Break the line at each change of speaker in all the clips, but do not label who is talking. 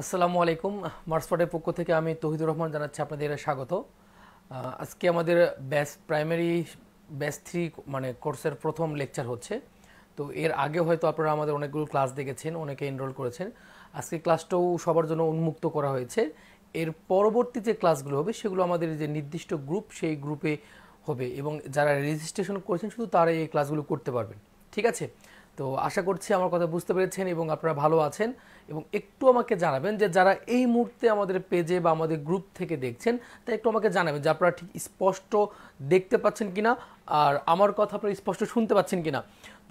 আসসালামু আলাইকুম। মার্সফটের পক্ষ থেকে আমি তৌহিদুর রহমান জানাচ্ছি আপনাদের স্বাগত। আজকে আমাদের প্রাইমারি ব্যাচ 3 মানে কোর্সের প্রথম লেকচার হচ্ছে। তো এর আগে হয়তো আপনারা আমাদের অনেকগুলো ক্লাস দেখেছেন, অনেকে এনরোল করেছেন। আজকে ক্লাসটাও সবার জন্য উন্মুক্ত করা হয়েছে। এর পরবর্তী যে ক্লাসগুলো হবে সেগুলো আমাদের যে নির্দিষ্ট গ্রুপ, সেই গ্রুপে হবে এবং যারা রেজিস্ট্রেশন করেছেন শুধু তারা এই ক্লাসগুলো করতে পারবেন। ঠিক আছে? তো আশা করছি আমার কথা বুঝতে পেরেছেন এবং আপনারা ভালো আছেন। এবং একটু আমাকে জানাবেন যে যারা এই মুহূর্তে আমাদের পেজে বা আমাদের গ্রুপ থেকে দেখছেন, তা একটু আমাকে জানাবেন যে আপনারা ঠিক স্পষ্ট দেখতে পাচ্ছেন কিনা, আর আমার কথা আপনারা স্পষ্ট শুনতে পাচ্ছেন কিনা।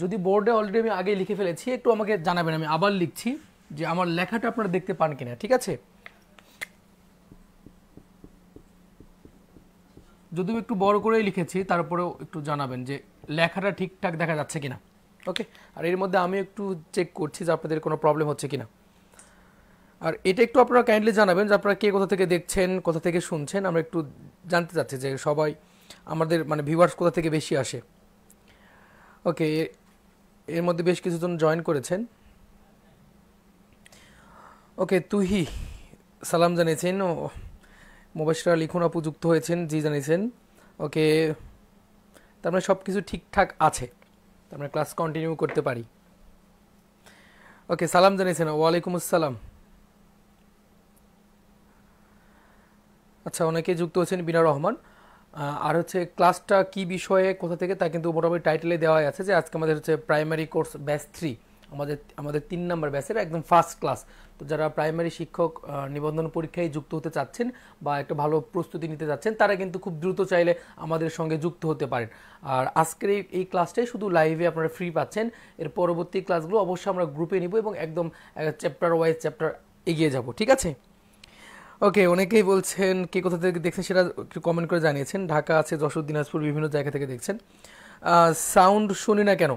যদি বোর্ডে অলরেডি আমি আগে লিখে ফেলেছি, একটু আমাকে জানাবেন, আমি আবার লিখছি যে আমার লেখাটা আপনারা দেখতে পান কিনা। ঠিক আছে? যদিও একটু বড় করেই লিখেছি, তারপরেও একটু জানাবেন যে লেখাটা ঠিকঠাক দেখা যাচ্ছে কিনা। ওকে? আর এর মধ্যে আমি একটু চেক করছি যে আপনাদের কোনো প্রবলেম হচ্ছে কিনা। আর এটা একটু আপনারা কাইন্ডলি জানাবেন যে আপনারা কে কোথা থেকে দেখছেন, কোথা থেকে শুনছেন। আমরা একটু জানতে চাচ্ছি যে সবাই আমাদের মানে ভিউয়ার্স কোথা থেকে বেশি আসে। ওকে, এর মধ্যে বেশ কিছুজন জয়েন করেছেন। ওকে, তুহি সালাম জানিয়েছেন। মুবাশশিরা লিখুন আপু যুক্ত হয়েছেন, জি জানিয়েছেন। ওকে, তার মানে সব কিছু ঠিকঠাক আছে, তার মানে ক্লাস কন্টিনিউ করতে পারি। ওকে, সালাম জানিয়েছেন, ওয়ালাইকুম আসসালাম। আচ্ছা, অনেকে যুক্ত হচ্ছেন, বিনা রহমান। আর হচ্ছে ক্লাসটা কি বিষয়ে কোথা থেকে তা কিন্তু মোটামুটি টাইটেলে দেওয়া আছে যে আজকে আমাদের হচ্ছে প্রাইমারি কোর্স ব্যাচ 3, আমাদের আমাদের 3 নম্বর ব্যাচের একদম ফার্স্ট ক্লাস। তো যারা প্রাইমারি শিক্ষক নিবন্ধন পরীক্ষায় যুক্ত হতে চাচ্ছেন বা একটা ভালো প্রস্তুতি নিতে চাচ্ছেন, তারা কিন্তু খুব দ্রুত চাইলে আমাদের সঙ্গে যুক্ত হতে পারেন। আর আজকের এই ক্লাসটাই শুধু লাইভে আপনারা ফ্রি পাচ্ছেন। এর পরবর্তী ক্লাসগুলো অবশ্যই আমরা গ্রুপে নিব এবং একদম চ্যাপ্টার ওয়াইজ চ্যাপ্টার এগিয়ে যাব। ঠিক আছে? ওকে, অনেকেই বলছেন কে কোথা থেকে দেখছেন সেটা একটু কমেন্ট করে জানিয়েছেন। ঢাকা আছে, যশোর, দিনাজপুর, বিভিন্ন জায়গা থেকে দেখছেন। সাউন্ড শুনি না কেন?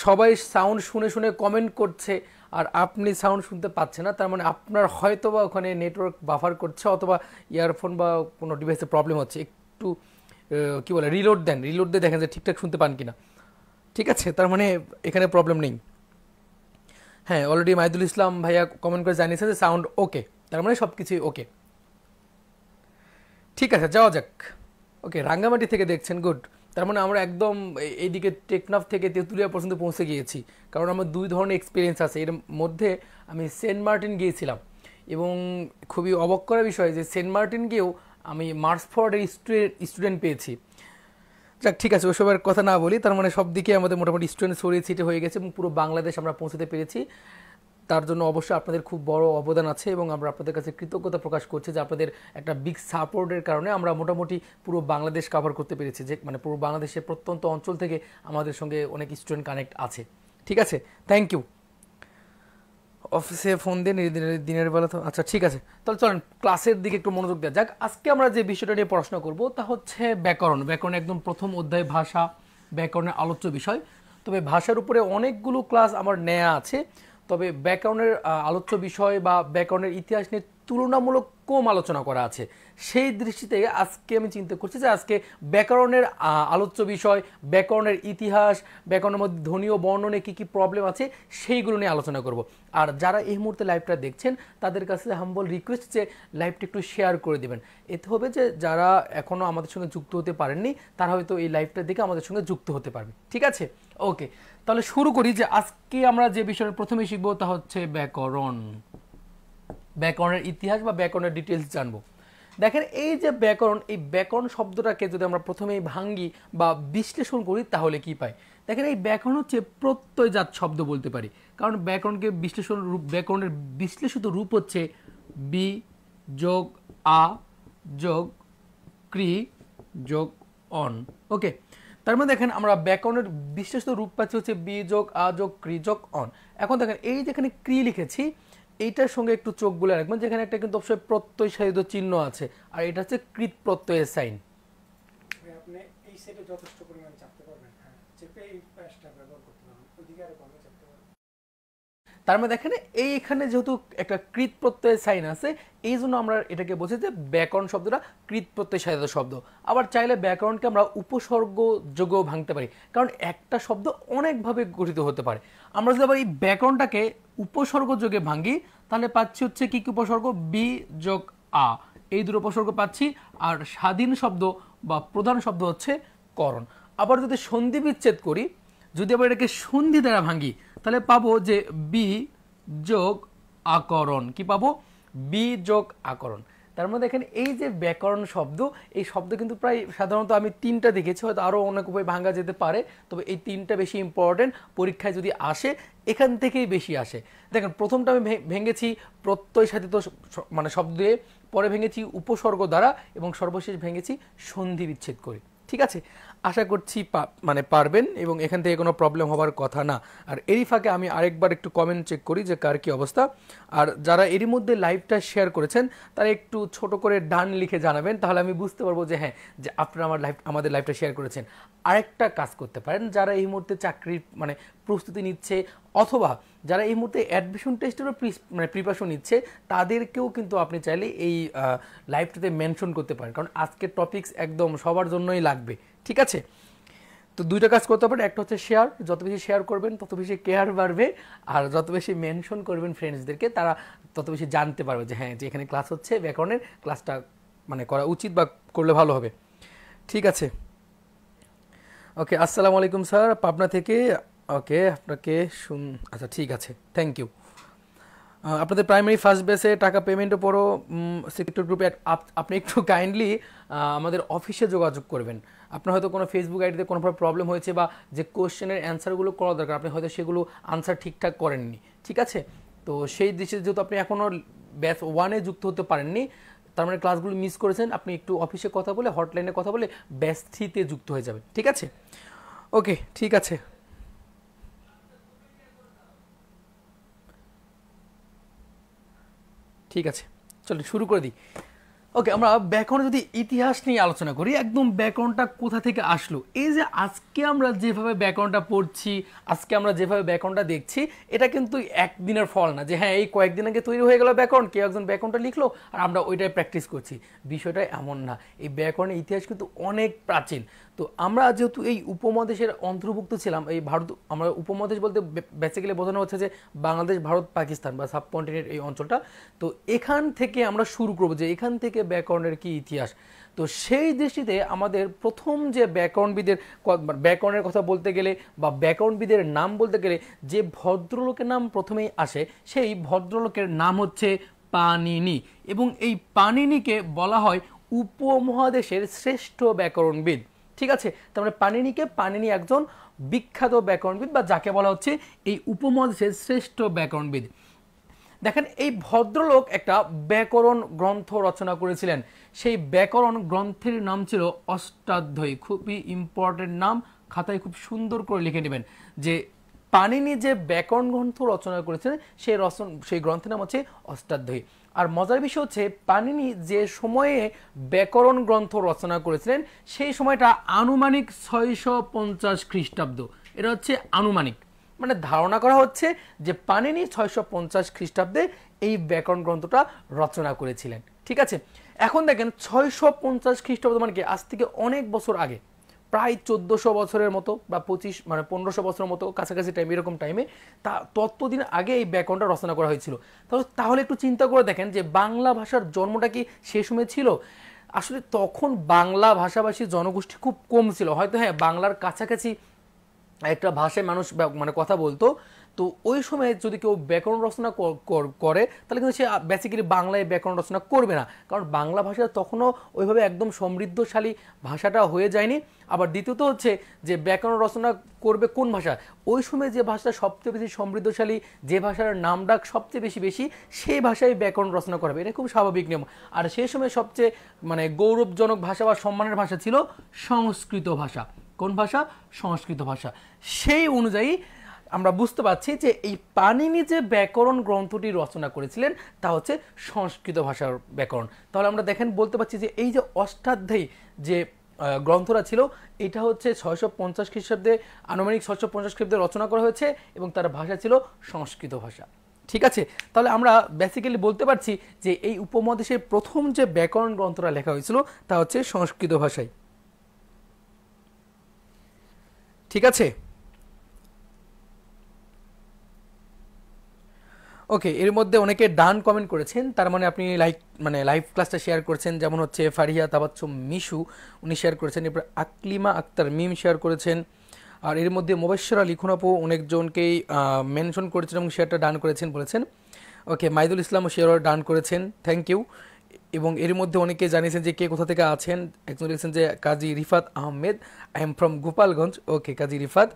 সবাই সাউন্ড শুনে শুনে কমেন্ট করছে আর আপনি সাউন্ড শুনতে পাচ্ছেন না, তার মানে আপনার হয়তো বা ওখানে নেটওয়ার্ক বাফার করছে অথবা ইয়ারফোন বা কোনো ডিভাইসে প্রবলেম হচ্ছে। একটু কি বলে, রিলোড দেন, রিলোড দিয়ে দেখেন যে ঠিকঠাক শুনতে পান কিনা। ঠিক আছে? তার মানে এখানে প্রবলেম নেই। হ্যাঁ, অলরেডি মাহিদুল ইসলাম ভাইয়া কমেন্ট করে জানিয়েছেন যে সাউন্ড ওকে, তার মানে সব কিছুই ওকে। ঠিক আছে, যাওয়া যাক। ওকে, রাঙ্গামাটি থেকে দেখছেন, গুড। তার মানে আমরা একদম এইদিকে টেকনাফ থেকে তেঁতুলিয়া পর্যন্ত পৌঁছে গিয়েছি। কারণ আমার দুই ধরনের এক্সপিরিয়েন্স আছে। এর মধ্যে আমি সেন্ট মার্টিন গিয়েছিলাম এবং খুবই অবাক করার বিষয় যে সেন্ট মার্টিন গিয়েও আমি মার্সফোর্ডের স্টুডেন্ট পেয়েছি। যাক, ঠিক আছে, ওসবের কথা না বলি। তার মানে সব দিকে আমাদের মোটামুটি স্টুডেন্ট ছড়িয়ে ছিটে হয়ে গেছে এবং পুরো বাংলাদেশ আমরা পৌঁছতে পেরেছি। তার জন্য অবশ্যই আপনাদের খুব বড় অবদান আছে এবং আমরা আপনাদের কাছে কৃতজ্ঞতা প্রকাশ করছি যে আপনাদের একটা বিগ সাপোর্টের কারণে আমরা মোটামুটি পুরো বাংলাদেশ কভার করতে পেরেছি। যে মানে পুরো বাংলাদেশের প্রত্যন্ত অঞ্চল থেকে আমাদের সঙ্গে অনেক স্টুডেন্ট কানেক্ট আছে। ঠিক আছে, থ্যাংক ইউ। অফিসে ফোন দিয়ে দিনের বেলা তো আচ্ছা, ঠিক আছে। তাহলে চলেন ক্লাসের দিকে একটু মনোযোগ দেওয়া যাক। আজকে আমরা যে বিষয়টা নিয়ে পড়াশোনা করব তা হচ্ছে ব্যাকরণ। ব্যাকরণ একদম প্রথম অধ্যায়, ভাষা ব্যাকরণের আলোচ্য বিষয়। তবে ভাষার উপরে অনেকগুলো ক্লাস আমার নেওয়া আছে। তবে ব্যাকরণের আলোচ্য বিষয় বা ব্যাকরণের ইতিহাস নিয়ে তুলনামূলক কম আলোচনা করা আছে। সেই দৃষ্টিতে আজকে আমি চিন্তা করছি যে আজকে ব্যাকরণের আলোচ্য বিষয়, ব্যাকরণের ইতিহাস, ব্যাকরণের মধ্যে ধ্বনি ও বর্ণনে কী কী প্রবলেম আছে সেইগুলো নিয়ে আলোচনা করব। আর যারা এই মুহূর্তে লাইভটা দেখছেন তাদের কাছে হাম্বল রিকোয়েস্ট যে লাইভটা একটু শেয়ার করে দেবেন। এতে হবে যে যারা এখনও আমাদের সঙ্গে যুক্ত হতে পারেননি তারা হয়তো এই লাইভটা দেখে আমাদের সঙ্গে যুক্ত হতে পারবে। ঠিক আছে? ওকে, তাহলে শুরু করি যে আজকে আমরা যে বিষয়ের প্রথমে শিখবো তা হচ্ছে ব্যাকরণ। ব্যাকরণের ইতিহাস বা ব্যাকরণের ডিটেলস জানবো। দেখেন, এই যে ব্যাকরণ, এই ব্যাকরণ শব্দটাকে যদি আমরা প্রথমেই ভাঙ্গি বা বিশ্লেষণ করি তাহলে কি পাই? দেখেন, এই ব্যাকরণ হচ্ছে প্রত্যয়জাত শব্দ বলতে পারি। কারণ ব্যাকরণকে বিশ্লেষণ রূপ, ব্যাকরণের বিশ্লেষিত রূপ হচ্ছে বি যোগ আ যোগ ক্রি যোগ অন। ওকে, তার মানে দেখেন আমরা ব্যাকরণের বিশ্লেষিত রূপ পাচ্ছি হচ্ছে বি যোগ আ যোগ ক্রি যোগ অন। এখন দেখেন এই যেখানে ক্রি লিখেছি এইটার সঙ্গে একটু চোখ বুলে রাখবেন, যেখানে একটা কিন্তু অবশ্যই প্রত্যয় সাধিত চিহ্ন আছে, আর এটা হচ্ছে কৃত প্রত্যয়ের সাইন।
আপনি এই সেটে যথেষ্ট পরিমাণ চাপতে পারবেন, হ্যাঁ চেপে এই প্যাচটা ব্যবহার করতে পারবেন, ওইদিকে আরো কমে চাপতে পারবেন।
তার মানে দেখেন এইখানে যেহেতু একটা কৃত প্রত্যয়ের সাইন আছে, এই জন্য আমরা এটাকে বলছি যে ব্যাকরণ শব্দটা কৃত প্রত্যয় সাধিত শব্দ। আবার চাইলে ব্যাকরণকে আমরা উপসর্গ যোগেও ভাঙতে পারি, কারণ একটা শব্দ অনেকভাবে গঠিত হতে পারে। আমরা যদি আবার এই ব্যাকরণটাকে উপসর্গ যোগে ভাঙি, তাহলে পাচ্ছি হচ্ছে কি কি উপসর্গ, বি যোগ আ, এই দুটো উপসর্গ পাচ্ছি। আর স্বাধীন শব্দ বা প্রধান শব্দ হচ্ছে করণ। আবার যদি সন্ধি বিচ্ছেদ করি, যদি আবার এটাকে সন্ধি দ্বারা ভাঙি, তাহলে পাবো যে বি যোগ আকরণ। কি পাবো? বি যোগ আকরণ। তার মধ্যে দেখেন এই যে ব্যাকরণ শব্দ, এই শব্দ কিন্তু প্রায় সাধারণত আমি 3টা দেখেছি, হয়তো আরও অনেক উপায় ভাঙা যেতে পারে, তবে এই 3টা বেশি ইম্পর্টেন্ট, পরীক্ষায় যদি আসে এখান থেকেই বেশি আসে। দেখেন প্রথমটা আমি ভেঙেছি প্রত্যয় সাধিত মানে শব্দ দিয়ে, পরে ভেঙেছি উপসর্গ দ্বারা, এবং সর্বশেষ ভেঙেছি সন্ধি বিচ্ছেদ করে। ঠিক আছে, আশা করছি মানে পারবেন এবং এখান থেকে কোনো প্রবলেম হবার কথা না। আর এরই ফাঁকে আমি আরেকবার একটু কমেন্ট চেক করি যে কার কি অবস্থা। আর যারা এরই মধ্যে লাইভটা শেয়ার করেছেন তারা একটু ছোট করে ডান লিখে জানাবেন, তাহলে আমি বুঝতে পারবো যে হ্যাঁ, যে আপনারা আমাদের লাইভটা শেয়ার করেছেন। আরেকটা কাজ করতে পারেন, যারা এই মুহূর্তে চাকরির মানে প্রস্তুতি নিচ্ছে, অথবা যারা এই মুহূর্তে অ্যাডমিশন টেস্টেরও মানে প্রিপারেশন নিচ্ছে, তাদেরকেও কিন্তু আপনি চাইলে এই লাইভটাতে মেনশন করতে পারেন, কারণ আজকের টপিকস একদম সবার জন্যই লাগবে। ঠিক আছে, তো 2টা কাজ করতে পারেন। একটা হচ্ছে শেয়ার, যত বেশি শেয়ার করবেন তত বেশি কেয়ার বাড়বে, আর যত বেশি মেনশন করবেন ফ্রেন্ডসদেরকে, তারা তত বেশি জানতে পারবে যে হ্যাঁ, যে এখানে ক্লাস হচ্ছে, ব্যাকরণের ক্লাসটা মানে করা উচিত বা করলে ভালো হবে। ঠিক আছে, ওকে, আসসালামু আলাইকুম স্যার, পাবনা থেকে। ওকে, আপনাকে আচ্ছা ঠিক আছে, থ্যাংক ইউ। আপনাদের প্রাইমারি ফার্স্ট বেসে টাকা পেমেন্টের পরও সেক্টর গ্রুপে আপনি একটু কাইন্ডলি আমাদের অফিসে যোগাযোগ করবেন। আপনার হয়তো কোনো ফেসবুক আইডিতে কোনো প্রবলেম হয়েছে, বা যে কোশ্চেনের অ্যান্সারগুলো করা দরকার আপনি হয়তো সেগুলো আনসার ঠিকঠাক করেননি। ঠিক আছে, তো সেই দৃষ্টিতে যেহেতু আপনি এখনও ব্যাচ 1-এ যুক্ত হতে পারেননি, তার মানে ক্লাসগুলো মিস করেছেন, আপনি একটু অফিসে কথা বলে, হটলাইনে কথা বলে ব্যাচ 3-তে যুক্ত হয়ে যাবেন। ঠিক আছে, ওকে, ঠিক আছে। ঠিক আছে, চলো শুরু করে দিই। ওকে, আমরা ব্যাকরণ যদি ইতিহাস নিয়ে আলোচনা করি, একদম ব্যাকরণটা কোথা থেকে আসলো, এই যে আজকে আমরা যেভাবে ব্যাকরণটা পড়ছি, আজকে আমরা যেভাবে ব্যাকরণটা দেখছি, এটা কিন্তু একদিনের ফল না যে হ্যাঁ এই কয়েকদিন আগে তৈরি হয়ে গেল ব্যাকরণ, কেউ একজন ব্যাকরণটা লিখলো আর আমরা ওইটাই প্র্যাকটিস করছি। বিষয়টা এমন না, এই ব্যাকরণের ইতিহাস কিন্তু অনেক প্রাচীন। তো আমরা যেহেতু এই উপমহাদেশের অন্তর্ভুক্ত ছিলাম, এই ভারত, আমরা উপমহাদেশ বলতে বেসিক্যালি বোঝানো হচ্ছে যে বাংলাদেশ, ভারত, পাকিস্তান বা সাবকন্টিনেন্ট এই অঞ্চলটা। তো এখান থেকে আমরা শুরু করবো যে এখান থেকে ব্যাকরণের কি ইতিহাস। তো সেই দৃষ্টিতে আমাদের প্রথম যে ব্যাকরণের কথা বলতে গেলে বা ব্যাকরণবিদের নাম বলতে গেলে যে ভদ্রলোকের নাম প্রথমেই আসে, সেই ভদ্রলোকের নাম হচ্ছে পাণিনি। এবং এই পাণিনিকে বলা হয় উপমহাদেশের শ্রেষ্ঠ ব্যাকরণবিদ। ঠিক আছে, তার মানে পাণিনি একজন বিখ্যাত ব্যাকরণবিদ, বা যাকে বলা হচ্ছে এই উপমহাদেশের শ্রেষ্ঠ ব্যাকরণবিদ। দেখেন এই ভদ্রলোক একটা ব্যাকরণ গ্রন্থ রচনা করেছিলেন, সেই ব্যাকরণ গ্রন্থের নাম ছিল অষ্টাধ্যায়ী। খুবই ইম্পর্টেন্ট নাম, খাতায় খুব সুন্দর করে লিখে নেবেন যে পাণিনি যে ব্যাকরণ গ্রন্থ রচনা করেছেন সেই গ্রন্থের নাম হচ্ছে অষ্টাধ্যায়ী। আর মজার বিষয় হচ্ছে পাণিনি যে সময়ে ব্যাকরণ গ্রন্থ রচনা করেছিলেন সেই সময়টা আনুমানিক 650 খ্রিস্টাব্দ। এটা হচ্ছে আনুমানিক, মানে ধারণা করা হচ্ছে যে পাণিনি 650 খ্রিস্টাব্দে এই ব্যাকরণ গ্রন্থটা রচনা করেছিলেন। ঠিক আছে, এখন দেখেন 650 খ্রিস্টাব্দ মানে কি, আজ থেকে অনেক বছর আগে, প্রায় 1400 বছরের মতো বা 1500 বছরের মতো কাছাকাছি টাইম, এরকম টাইমে ততদিন আগে এই ব্যাকরণটা রচনা করা হয়েছিল। তাহলে একটু চিন্তা করে দেখেন যে বাংলা ভাষার জন্মটা কি সে সময় ছিল? আসলে তখন বাংলা ভাষাভাষী জনগোষ্ঠী খুব কম ছিল, হয়তো হ্যাঁ বাংলার কাছাকাছি একটা ভাষায় মানুষ মানে কথা বলতো। তো ওই সময় যদি কেউ ব্যাকরণ রচনা করে তাহলে কিন্তু সে বেসিক্যালি বাংলায় ব্যাকরণ রচনা করবে না, কারণ বাংলা ভাষা তখনও ওইভাবে একদম সমৃদ্ধশালী ভাষাটা হয়ে যায়নি। আবার দ্বিতীয়ত হচ্ছে যে ব্যাকরণ রচনা করবে কোন ভাষা, ওই সময় যে ভাষা সবচেয়ে বেশি সমৃদ্ধশালী, যে ভাষার নামডাক সবচেয়ে বেশি সেই ভাষায় ব্যাকরণ রচনা করবে, এটা খুব স্বাভাবিক নিয়ম। আর সেই সময় সবচেয়ে মানে গৌরবজনক ভাষা বা সম্মানের ভাষা ছিল সংস্কৃত ভাষা। কোন ভাষা? সংস্কৃত ভাষা। সেই অনুযায়ী আমরা বুঝতে পারছি যে এই পাণিনি যে ব্যাকরণ গ্রন্থটি রচনা করেছিলেন তা হচ্ছে সংস্কৃত ভাষার ব্যাকরণ। তাহলে আমরা দেখেন বলতে পারছি যে এই যে অষ্টাধ্যায়ী যে গ্রন্থটা ছিল, এটা হচ্ছে 650 খ্রিস্টাব্দে, আনুমানিক 650 খ্রিস্টাব্দে রচনা করা হয়েছে এবং তার ভাষা ছিল সংস্কৃত ভাষা। ঠিক আছে, তাহলে আমরা বেসিক্যালি বলতে পারছি যে এই উপমহাদেশের প্রথম যে ব্যাকরণ গ্রন্থটা লেখা হয়েছিল তা হচ্ছে সংস্কৃত ভাষায়। ঠিক আছে, ওকে। এর মধ্যে অনেকে ডান কমেন্ট করেছেন, তার মানে আপনি লাইভ ক্লাসটা শেয়ার করেছেন, যেমন হচ্ছে ফারিয়া তাবাচ্চুম মিশু, উনি শেয়ার করেছেন। এরপর আকলিমা আক্তার মিম শেয়ার করেছেন। আর এর মধ্যে মোবাশ্বেরা লিখুন আপু অনেকজনকেই মেনশন করেছেন এবং শেয়ারটা ডান করেছেন বলেছেন। ওকে, মাইদুল ইসলামও শেয়ার ডান করেছেন, থ্যাংক ইউ। এবং এর মধ্যে অনেকে জানিয়েছেন যে কে কোথা থেকে আছেন। একজন লিখেছেন যে Kazi Rifat Ahmed, I am from Gopalganj. Okay Kazi Rifat,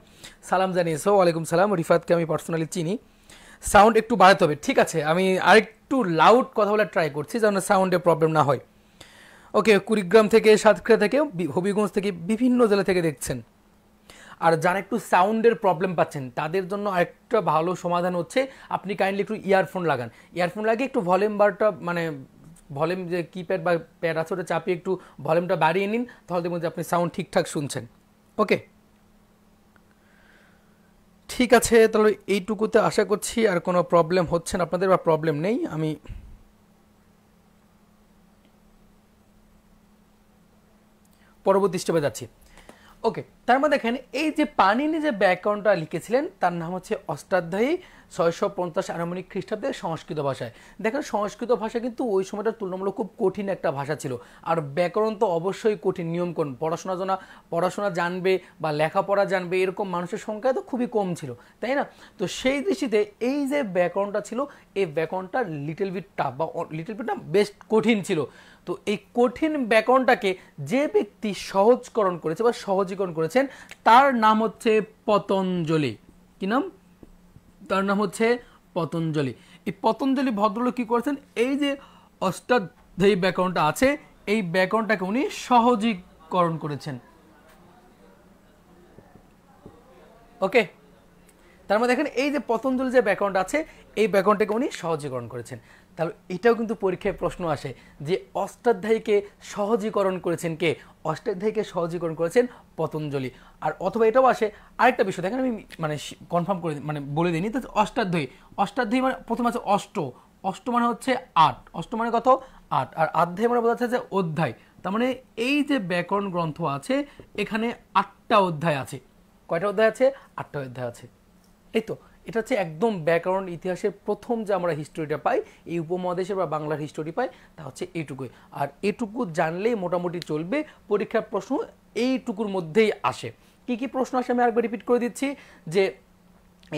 সালাম জানিয়েছো। ওয়ালাইকুম সালাম। রিফাতকে আমি পার্সোনালি চিনি। সাউন্ড একটু বাড়াতে হবে, ঠিক আছে, আমি আরেকটু লাউড কথা বলে ট্রাই করছি যেন সাউন্ডে প্রবলেম না হয়। ওকে, কুড়িগ্রাম থেকে, সাতক্ষীরা থেকে, হবিগঞ্জ থেকে, বিভিন্ন জেলা থেকে দেখছেন। আর যারা একটু সাউন্ডের প্রবলেম পাচ্ছেন তাদের জন্য আরেকটা ভালো সমাধান হচ্ছে আপনি কাইন্ডলি একটু ইয়ারফোন লাগান। ইয়ারফোন লাগিয়ে একটু ভলিউম বারটা মানে ভলিউম যে কিপ্যাড বা প্যাড আছে ওটা চাপিয়ে একটু ভলিউমটা বাড়িয়ে নিন, তাহলে দেখবেন যে আপনি সাউন্ড ঠিকঠাক শুনছেন। ওকে, ঠিক আছে, তাহলে এইটুকুতে আশা করছি আর কোনো প্রবলেম হচ্ছে না আপনাদের, বা প্রবলেম নেই। আমি পরবর্তী স্টেপে যাচ্ছি। ওকে, তার মধ্যে দেখেন এই যে পানিনি যে ব্যাকরণটা লিখেছিলেন তার নাম হচ্ছে অষ্টাধ্যায়ী, 650 আনুমানিক খ্রিস্টাব্দে সংস্কৃত ভাষায়। দেখেন সংস্কৃত ভাষা কিন্তু ওই সময়টা তুলনামূলক খুব কঠিন একটা ভাষা ছিল। আর ব্যাকরণ তো অবশ্যই কঠিন, নিয়মকানুন পড়াশোনা জানবে বা লেখাপড়া জানবে এরকম মানুষের সংখ্যা তো খুবই কম ছিল, তাই না? তো সেই দৃষ্টিতে এই যে ব্যাকরণটা ছিল এই ব্যাকরণটা লিটল বিট টাফ বা লিটল বিট না বেশ কঠিন ছিল। তো এই কঠিন ব্যাকরণটাকে যে ব্যক্তি সহজকরণ করেছে বা সহজীকরণ করেছেন তার নাম হচ্ছে পতঞ্জলি। কি নাম? তার নাম হচ্ছে পতঞ্জলি। এই পতঞ্জলি ভদ্রলোক কি করেছেন, এই যে অষ্টাধ্যায়ী ব্যাকরণটা আছে এই ব্যাকরণটাকে উনি সহজীকরণ করেছেন। ওকে, তার মধ্যে দেখেন এই যে পতঞ্জলি যে ব্যাকরণটা আছে এই ব্যাকরণটাকে উনি সহজীকরণ করেছেন। তাহলে এটাও কিন্তু পরীক্ষায় প্রশ্ন আসে যে অষ্টাধ্যায়ীকে সহজীকরণ করেছেন কে? অষ্টাধ্যায়ীকে সহজীকরণ করেছেন পতঞ্জলি। আর অথবা এটাও আসে আরেকটা বিষয়, দেখেন আমি মানে কনফার্ম করে মানে বলে দিইনি। তো অষ্টাধ্যায়ী মানে প্রথম আছে অষ্ট মানে হচ্ছে 8, অষ্ট মানে কত? 8। আর অধ্যায় মানে বোঝাচ্ছে যে অধ্যায়। তার মানে এই যে ব্যাকরণ গ্রন্থ আছে এখানে 8টা অধ্যায় আছে। কয়টা অধ্যায় আছে? 8টা অধ্যায় আছে। এই তো এটা হচ্ছে একদম ব্যাকরণ ইতিহাসের প্রথম যে আমরা হিস্টোরিটা পাই, এই উপমহাদেশের বা বাংলার হিস্টোরি পাই, তা হচ্ছে এইটুকুই। আর এটুকু জানলেই মোটামুটি চলবে, পরীক্ষার প্রশ্ন এইটুকুর মধ্যেই আসে। কি কি প্রশ্ন আসে আমি আরেকবার রিপিট করে দিচ্ছি যে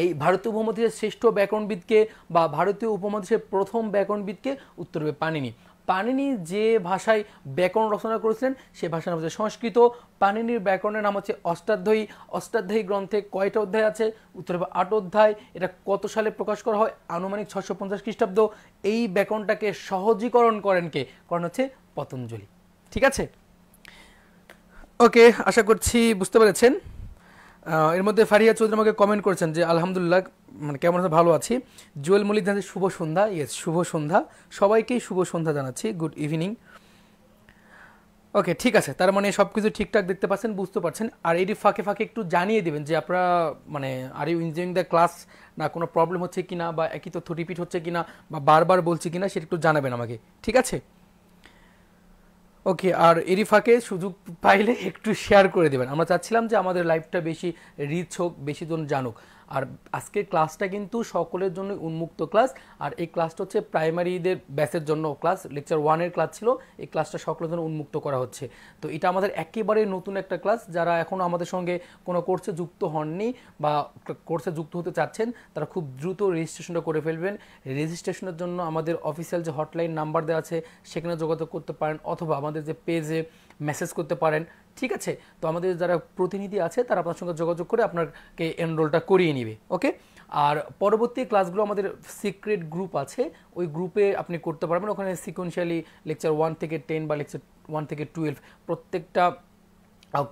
এই ভারতীয় উপমহাদেশের শ্রেষ্ঠ ব্যাকরণবিদকে বা ভারতীয় উপমহাদেশের প্রথম ব্যাকরণবিদকে? উত্তর হবে পাণিনি। পাণিনি যে ভাষায় ব্যাকরণ রচনা করেছিলেন সে ভাষার নাম হচ্ছে সংস্কৃত। পাণিনির ব্যাকরণের নাম হচ্ছে অষ্টাধ্যায়ী। অষ্টাধ্যায়ী গ্রন্থে কয়টা অধ্যায় আছে? উত্তর হবে 8 অধ্যায়। এটা কত সালে প্রকাশ করা হয়? আনুমানিক 650 খ্রিস্টাব্দ। এই ব্যাকরণটাকে সহজীকরণ করেন কে? করেন হচ্ছে পতঞ্জলি। ঠিক আছে, ওকে, আশা করছি বুঝতে পেরেছেন। এর মধ্যে ফারিয়া চৌধুরী আমাকে কমেন্ট করেছেন যে আলহামদুলিল্লাহ, মানে কেমন আছে? ভালো আছি। জুয়েল মল্লিক জানাচ্ছি শুভ সন্ধ্যা। ইয়েস, শুভ সন্ধ্যা, সবাইকেই শুভ সন্ধ্যা জানাচ্ছি, গুড ইভিনিং। ওকে, ঠিক আছে, তার মানে সব কিছু ঠিকঠাক দেখতে পাচ্ছেন, বুঝতে পারছেন। আর এটি ফাঁকে ফাঁকে একটু জানিয়ে দেবেন যে আপনারা মানে are you enjoying the class, না কোনো প্রবলেম হচ্ছে কিনা, বা একই তথ্য রিপিট হচ্ছে কিনা, বা বারবার বলছি কিনা সেটা একটু জানাবেন আমাকে, ঠিক আছে? ওকে, আর এরই ফাঁকে সুযোগ পাইলে একটু শেয়ার করে দেবেন। আমরা চাচ্ছিলাম যে আমাদের লাইভটা বেশি রিচ হোক, বেশি জন জানুক। আর আজকের ক্লাসটা কিন্তু সকলের জন্য উন্মুক্ত ক্লাস। আর এই ক্লাসটা হচ্ছে প্রাইমারিদের ব্যাচের জন্য ক্লাস, লেকচার 1-এর ক্লাস ছিল। এই ক্লাসটা সকলের জন্য উন্মুক্ত করা হচ্ছে। তো এটা আমাদের একেবারে নতুন একটা ক্লাস। যারা এখনও আমাদের সঙ্গে কোনো কোর্সে যুক্ত হননি বা কোর্সে যুক্ত হতে চাচ্ছেন তারা খুব দ্রুত রেজিস্ট্রেশনটা করে ফেলবেন। রেজিস্ট্রেশনের জন্য আমাদের অফিসিয়াল যে হটলাইন নাম্বার দেওয়া আছে সেখানে যোগাযোগ করতে পারেন, অথবা আমাদের যে পেজে মেসেজ করতে পারেন, ঠিক আছে? তো আমাদের যারা প্রতিনিধি আছে তারা আপনার সঙ্গে যোগাযোগ করে আপনাকে এনরোলটা করিয়ে নেবে। ওকে, আর পরবর্তী ক্লাসগুলো আমাদের সিক্রেট গ্রুপ আছে, ওই গ্রুপে আপনি করতে পারবেন। ওখানে সিকোয়েন্সিয়ালি লেকচার 1 থেকে 10 বা লেকচার 1 থেকে 12 প্রত্যেকটা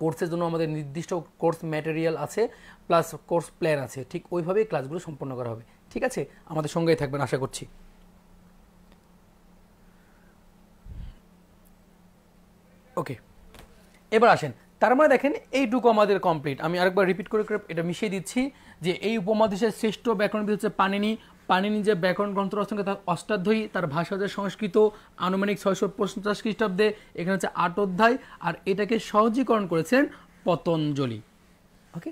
কোর্সের জন্য আমাদের নির্দিষ্ট কোর্স ম্যাটেরিয়াল আছে, প্লাস কোর্স প্ল্যান আছে। ঠিক ওইভাবেই ক্লাসগুলো সম্পন্ন করা হবে, ঠিক আছে? আমাদের সঙ্গেই থাকবেন আশা করছি। ওকে, এবার আসেন। তার মানে দেখেন এইটুকু আমাদের কমপ্লিট। আমি আরেকবার রিপিট করে এটা মিশিয়ে দিচ্ছি যে এই উপমহাদেশের শ্রেষ্ঠ ব্যাকরণবিদ হচ্ছে পাণিনি। পাণিনি যে ব্যাকরণ গ্রন্থ রচনা তার অষ্টাধ্যায়ী, তার ভাষা যে সংস্কৃত, আনুমানিক 650 খ্রিস্টাব্দে, এখানে হচ্ছে 8 অধ্যায়, আর এটাকে সহজীকরণ করেছেন পতঞ্জলি। ওকে,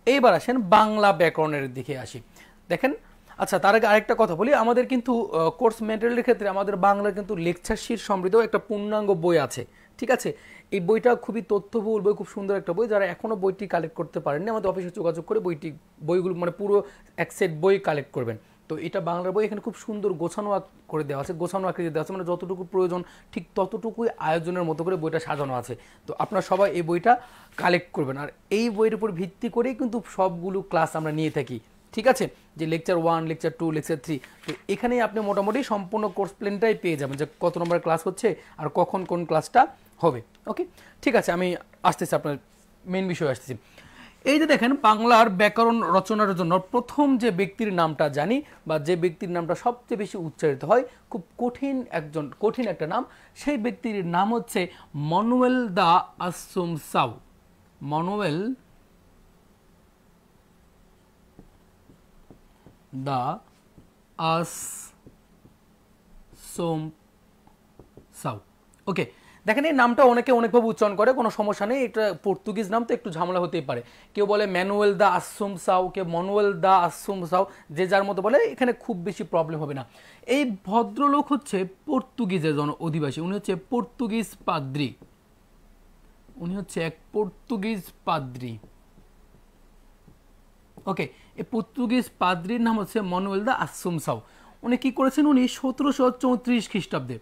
এইবার আসেন বাংলা ব্যাকরণের দিকে আসি। দেখেন, আচ্ছা তার আগে আরেকটা কথা বলি, আমাদের কিন্তু কোর্স ম্যাটেরিয়ালের ক্ষেত্রে আমাদের বাংলার কিন্তু লেকচার শিট সমৃদ্ধ একটা পূর্ণাঙ্গ বই আছে, ঠিক আছে। এই বইটা খুবই তথ্যবহুল বই, খুব সুন্দর একটা বই। যারা এখনও বইটি কালেক্ট করতে পারেননি, আমাদের অফিসে যোগাযোগ করে বইগুলো মানে পুরো এক সেট বই কালেক্ট করবেন। তো এটা বাংলার বই, এখানে খুব সুন্দর গোছানো করে দেওয়া আছে, গোছানো আকৃতি দেওয়া আছে, মানে যতটুকু প্রয়োজন ঠিক ততটুকুই আয়োজনের মতো করে বইটা সাজানো আছে। তো আপনারা সবাই এই বইটা কালেক্ট করবেন, আর এই বইয়ের উপর ভিত্তি করেই কিন্তু সবগুলো ক্লাস আমরা নিয়ে থাকি, ঠিক আছে। যে লেকচার 1, লেকচার 2, লেকচার 3, তো এখানেই আপনি মোটামুটি সম্পূর্ণ কোর্স প্ল্যানটাই পেয়ে যাবেন, যে কত নম্বর ক্লাস হচ্ছে আর কখন কোন ক্লাসটা হবে। ওকে, ঠিক আছে, আমি আসতেছি আপনার মেন বিষয় আসতেছি। এই যে দেখেন, বাংলার ব্যাকরণ রচনার জন্য প্রথম যে ব্যক্তির নামটা জানি, বা যে ব্যক্তির নামটা সবচেয়ে বেশি উচ্চারিত হয়, খুব কঠিন একটা নাম, সেই ব্যক্তির নাম হচ্ছে মানুয়েল দা আসুমসাউ। মানুয়েল দা আসুমসাউ। ওকে, দেখেন এই নামটা অনেকে অনেকভাবে উচ্চারণ করে, কোনো সমস্যা নেই, এটা পর্তুগিজ নাম তো একটু ঝামেলা হতেই পারে। কেউ বলে ম্যানুয়েল দা আসুমসাউ, কেউ মানুয়েল দা আসুমসাউ, যে যার মতো বলে, এখানে খুব বেশি প্রবলেম হবে না। এই ভদ্রলোক হচ্ছে পর্তুগিজের অধিবাসী, উনি হচ্ছে পর্তুগিজ পাদ্রী, উনি হচ্ছে এক পর্তুগিজ পাদ্রী। ওকে, এই পর্তুগিজ পাদ্রীর নাম হচ্ছে মানুয়েল দা আসুমসাউ। উনি কি করেছেন, উনি 1734 খ্রিস্টাব্দে,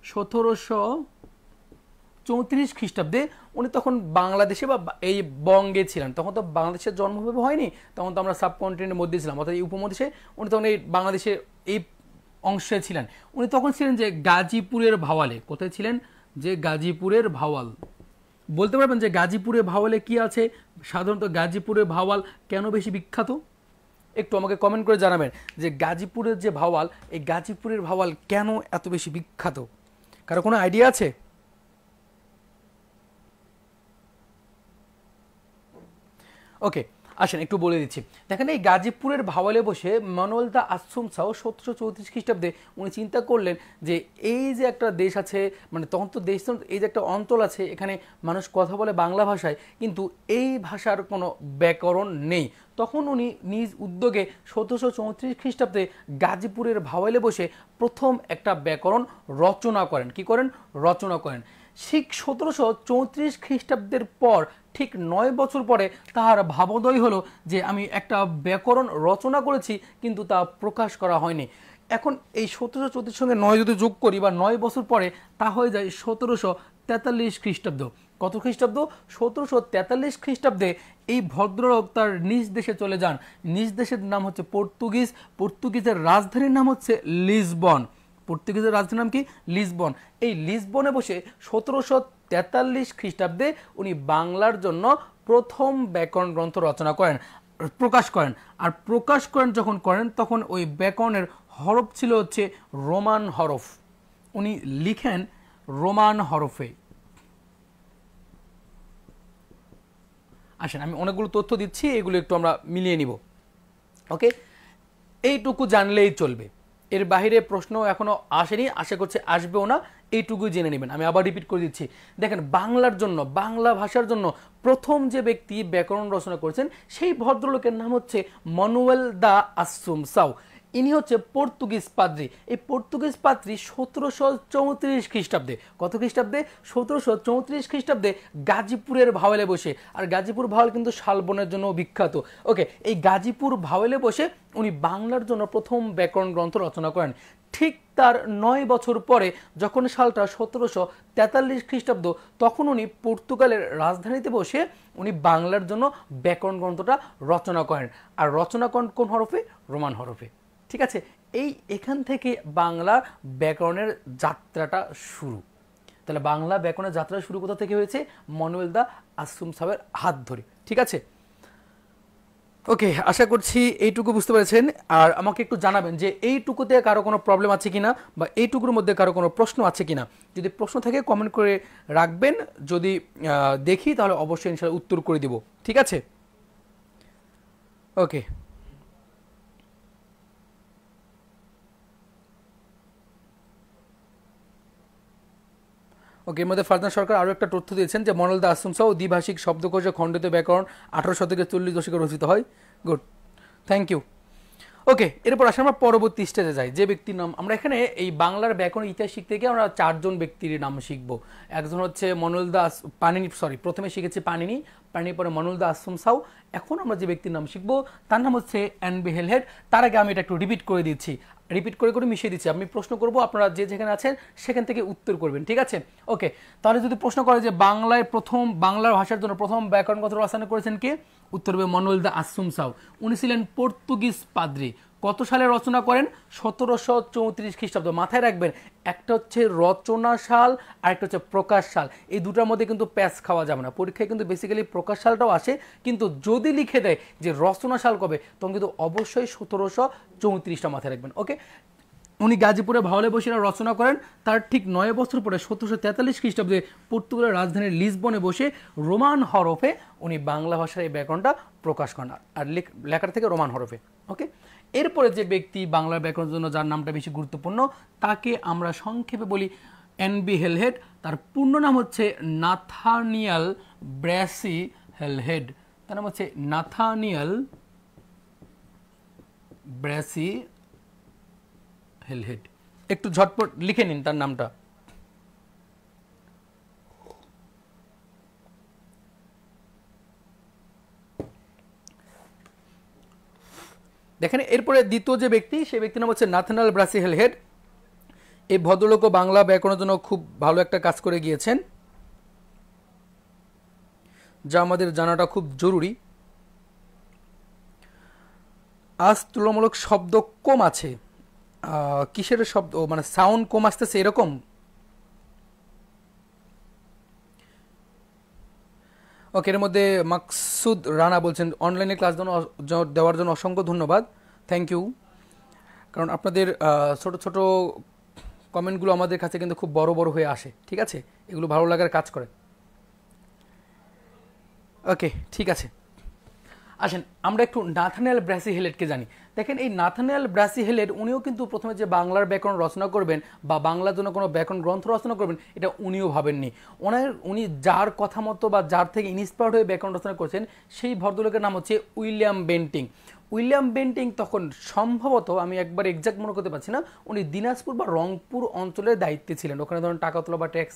1734 খ্রিস্টাব্দে উনি তখন বাংলাদেশে বা এই বঙ্গে ছিলেন। তখন তো বাংলাদেশের জন্মভাবে হয়নি, তখন তো আমরা সাবকন্টিনেন্টের মধ্যে ছিলাম, অর্থাৎ এই উপমহাদেশে। উনি তখন এই বাংলাদেশের এই অংশে ছিলেন। উনি তখন ছিলেন যে গাজীপুরের ভাওয়ালে। কোথায় ছিলেন? যে গাজীপুরের ভাওয়াল। বলতে পারবেন যে গাজীপুরের ভাওয়ালে কি আছে? সাধারণত গাজীপুরের ভাওয়াল কেন বেশি বিখ্যাত? একটু আমাকে কমেন্ট করে জানাবেন যে গাজীপুরের যে ভাওয়াল, এই গাজীপুরের ভাওয়াল কেন এত বেশি বিখ্যাত? কারো কোনো আইডিয়া আছে? ওকে, আসেন একটু বলে দিচ্ছি। দেখেন, এই গাজীপুরের ভাওয়ালে বসে মানুয়েল দা আসুমসাউ 1734 খ্রিস্টাব্দে উনি চিন্তা করলেন যে এই যে একটা দেশ আছে, মানে তখন তো দেশ, এই যে একটা অঞ্চল আছে, এখানে মানুষ কথা বলে বাংলা ভাষায়, কিন্তু এই ভাষার কোনো ব্যাকরণ নেই। তখন উনি নিজ উদ্যোগে 1734 খ্রিস্টাব্দে গাজীপুরের ভাওয়ালে বসে প্রথম একটা ব্যাকরণ রচনা করেন। কি করেন? রচনা করেন। ঠিক 1734 খ্রিস্টাব্দের পর ঠিক 9 বছর পরে তাহার ভাবোদয় হলো যে আমি একটা ব্যাকরণ রচনা করেছি, কিন্তু তা প্রকাশ করা হয়নি। এখন এই 1734 সঙ্গে 9 যদি যোগ করি, বা 9 বছর পরে, তা হয়ে যায় 1743 খ্রিস্টাব্দ। কত খ্রিস্টাব্দ? 1743 খ্রিস্টাব্দে এই ভদ্রলোক তার নিজ দেশে চলে যান। নিজ দেশের নাম হচ্ছে পর্তুগিজ। পর্তুগিজের রাজধানীর নাম হচ্ছে লিসবন। পর্তুগিজের রাজধানীর নাম কি? লিসবন। এই লিসবনে বসে 1743 খ্রিস্টাব্দে উনি বাংলার জন্য প্রথম ব্যাকরণ গ্রন্থ রচনা করেন, প্রকাশ করেন। আর প্রকাশ করেন যখন করেন, তখন ওই ব্যাকরণের হরফ ছিল হচ্ছে রোমান হরফ। উনি লিখেন রোমান হরফে। আসেন, আমি অনেকগুলো তথ্য দিচ্ছি, এগুলো একটু আমরা মিলিয়ে নিব। ওকে, এইটুকু জানলেই চলবে, এর বাইরে প্রশ্ন এখনো আসেনি, আশা করছি আসবেও না, এইটুকু জেনে নেবেন। আমি আবার রিপিট করে দিচ্ছি। দেখেন, বাংলার জন্য, বাংলা ভাষার জন্য প্রথম যে ব্যক্তি ব্যাকরণ রচনা করেছেন, সেই ভদ্রলোকের নাম হচ্ছে মানুয়েল দা আসুমসাউ। ইনি হচ্ছে পর্তুগিজ পাদ্রী। এই পর্তুগিজ পাদ্রী 1734 খ্রিস্টাব্দে, কত খ্রিস্টাব্দে? 1734 খ্রিস্টাব্দে গাজীপুরের ভাওয়ালে বসে, আর গাজীপুর ভাওয়াল কিন্তু শালবনের জন্য বিখ্যাত। ওকে, এই গাজীপুর ভাওয়ালে বসে উনি বাংলার জন্য প্রথম ব্যাকরণ গ্রন্থ রচনা করেন। ঠিক তার 9 বছর পরে, যখন সালটা 1743 খ্রিস্টাব্দ, তখন উনি পর্তুগালের রাজধানীতে বসে উনি বাংলার জন্য ব্যাকরণ গ্রন্থটা রচনা করেন। আর রচনা করেন কোন হরফে? রোমান হরফে। ঠিক আছে, এখান থেকে বাংলা ব্যাকরণের যাত্রাটা শুরু। তাহলে বাংলা ব্যাকরণের যাত্রা শুরু কোথা থেকে হয়েছে? মানুয়েল দা আসুমসাউয়ের হাত ধরে। ঠিক আছে, ওকে, আশা করছি এইটুকু বুঝতে পেরেছেন। আর আমাকে একটু জানাবেন যে এইটুকুতে কারো কোনো প্রবলেম আছে কিনা, বা এইটুকুর মধ্যে কারো কোনো প্রশ্ন আছে কিনা। যদি প্রশ্ন থাকে কমেন্ট করে রাখবেন, যদি দেখি তাহলে অবশ্যই ইনশাআল্লাহ উত্তর করে দিব। ঠিক আছে, ওকে। ওকে, এর মধ্যে ফারজান সরকার আরও একটা তথ্য দিয়েছেন যে মনোলদা আশ্রম সহ দ্বিভাষিক শব্দকোষে খণ্ডিত ব্যাকরণ 18 শতকে 40 দশকে রচিত হয়। Good, thank you. ওকে, এরপর আসলে আমরা পরবর্তী স্টেজে যাই। যে ব্যক্তির নাম আমরা এখানে এই বাংলার ব্যাকরণ ইতিহাস শিখতে গিয়ে আমরা 4 জন ব্যক্তির নাম শিখবো। একজন হচ্ছে মনোলদা পানিনি, প্রথমে শিখেছি পানিনি, পানির পরে মনোলদা আশ্রম সাউ। এখন আমরা যে ব্যক্তির নাম শিখবো তার নাম হচ্ছে এনবি হেলহেড। তার আগে আমি এটা একটু রিপিট করে দিচ্ছি, রিপিট করে করে মিশিয়ে দিচ্ছি। আমি প্রশ্ন করব, আপনারা যে যেখানে আছেন সেখান থেকে উত্তর করবেন, ঠিক আছে? ওকে, তাহলে যদি প্রশ্ন করে যে বাংলায় প্রথম, বাংলার ভাষার জন্য প্রথম ব্যাকরণ গ্রন্থ রচনা করেছেন কে, উত্তর হবে মনোলদা আশ্রম সাউ। উনি ছিলেন পর্তুগিজ পাদ্রী। কত সালে রচনা করেন? 1734 খ্রিস্টাব্দ। মাথায় রাখবেন, একটা হচ্ছে রচনা সাল আর একটা হচ্ছে প্রকাশ সাল। এই দুটার মধ্যে কিন্তু প্যাচ খাওয়া যাবে না। পরীক্ষায় কিন্তু বেসিক্যালি প্রকাশ সালটাও আসে, কিন্তু যদি লিখে দেয় যে রচনা সাল কবে, তখন কিন্তু অবশ্যই 1734টা মাথায় রাখবেন। ওকে, উনি গাজীপুরে ভাওয়ালে বসে রচনা করেন। তার ঠিক 9 বছর পরে 1743 খ্রিস্টাব্দে পর্তুগালের রাজধানী লিসবনে বসে রোমান হরফে উনি বাংলা ভাষার এই ব্যাকরণটা প্রকাশ করেন, আর লেখাটা থেকে রোমান হরফে। ওকে, এরপরে যে ব্যক্তি বাংলার ব্যাকরণের জন্য যার নামটা বেশি গুরুত্বপূর্ণ তাকে আমরা সংক্ষেপে বলি এনবি হেলহেড। তার পূর্ণ নাম হচ্ছে নাথানিয়েল ব্রাসি হেলহেড। তার নাম হচ্ছে নাথানিয়েল ব্রাসি হেলহেড। একটু ঝটপট লিখে নিন তার নামটা। দেখেন, এরপরে দ্বিতীয় যে ব্যক্তি, সেই ব্যক্তির নাম হচ্ছে নাথানিয়েল ব্রাসি হেলহেড। এই ভদ্রলোকও বাংলা ব্যাকরণের জন্য খুব ভালো একটা কাজ করে গিয়েছেন, যা আমাদের জানাটা খুব জরুরি। আজ তুলনামূলক শব্দ কম আছে। কিসের শব্দ, মানে সাউন্ড কম আসতেছে এরকম? ওকে, এর মধ্যে মাকসুদ রানা বলছেন অনলাইনে ক্লাস দেওয়ার জন্য অসংখ্য ধন্যবাদ, থ্যাংক ইউ। কারণ আপনাদের ছোট ছোট কমেন্টগুলো আমাদের কাছে কিন্তু খুব বড় বড় হয়ে আসে, ঠিক আছে? এগুলো ভালো লাগার কাজ করে। ওকে, ঠিক আছে, আসেন আমরা একটু নাথানিয়েল ব্রাসি হেলহেডকে জানি। দেখেন, এই নাথানিয়েল ব্রাসি হেলহেড উনিও কিন্তু প্রথমে যে বাংলার ব্যাকরণ রচনা করবেন বা বাংলার জন্য কোনো ব্যাকরণ গ্রন্থ রচনা করবেন, এটা উনিও ভাবেননি। উনি যার কথা মতো বা যার থেকে ইন্সপায়ার্ড হয়ে ব্যাকরণ রচনা করছেন, সেই ভদ্রলোকের নাম হচ্ছে উইলিয়াম বেন্টিং। উইলিয়াম বেন্টিং তখন সম্ভবত, আমি একবার এক্সাক্ট মনে করতে পারছি না, উনি দিনাজপুর বা রংপুর অঞ্চলের দায়িত্বে ছিলেন। ওখানে ধরুন টাকা তোলা বা ট্যাক্স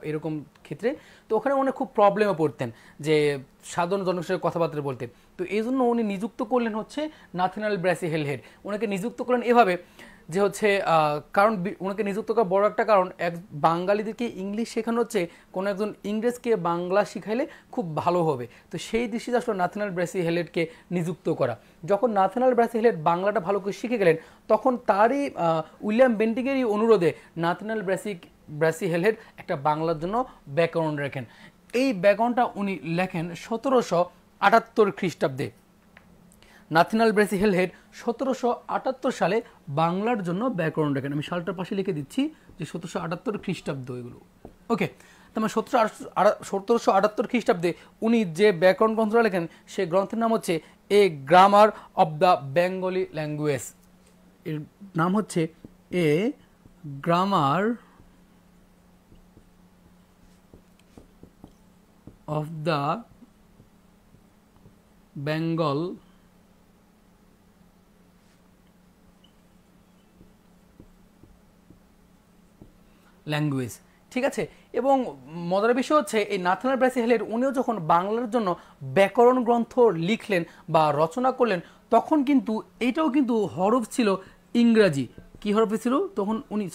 এরকম ক্ষেত্রে, তো ওখানে উনি খুব প্রবলেমে পড়তেন যে সাধারণ জনের সঙ্গে কথাবার্তা বলতেন। তো এই জন্য উনি নিযুক্ত করলেন হচ্ছে নাথানিয়েল ব্রাসি হেলহেড। ওনাকে নিযুক্ত করলেন এভাবে যে হচ্ছে, কারণ ওনাকে নিযুক্ত করার বড় একটা কারণ, এক বাঙালিদেরকে ইংলিশ শেখানো হচ্ছে, কোনো একজন ইংরেজকে বাংলা শিখাইলে খুব ভালো হবে। তো সেই দৃষ্টিতে আসলে নাথানিয়েল ব্রাসি হেলহেডকে নিযুক্ত করা। যখন নাথানিয়েল ব্রাসি হেলহেড বাংলাটা ভালো করে শিখে গেলেন, তখন তারই উইলিয়াম বেন্টিংয়েরই অনুরোধে নাথানিয়েল ব্রাসি হেলহেড একটা বাংলার জন্য ব্যাকরণ লেখেন। এই ব্যাকরণটা উনি লেখেন 1778 খ্রিস্টাব্দে। নাথানিয়েল ব্রাসি হেলহেড 1778 সালে বাংলার জন্য ব্যাকরণ লেখেন। আমি সালটার পাশে লিখে দিচ্ছি যে 1778 খ্রিস্টাব্দ এগুলো। ওকে, তার 1778 খ্রিস্টাব্দে উনি যে ব্যাকরণ গ্রন্থটা লেখেন, সেই গ্রন্থের নাম হচ্ছে a grammar of the Bengali language. এর নাম হচ্ছে a grammar of the Bengal language, ঠিক আছে? এবং মজার বিষয় হচ্ছে, এই নাথানিয়েল ব্রাসি হেলহেড উনিও যখন বাংলার জন্য ব্যাকরণ গ্রন্থ লিখলেন বা রচনা করলেন, তখন কিন্তু এইটাও কিন্তু হরফ ছিল ইংরাজি। কি হরফে ছিল তখন? উনি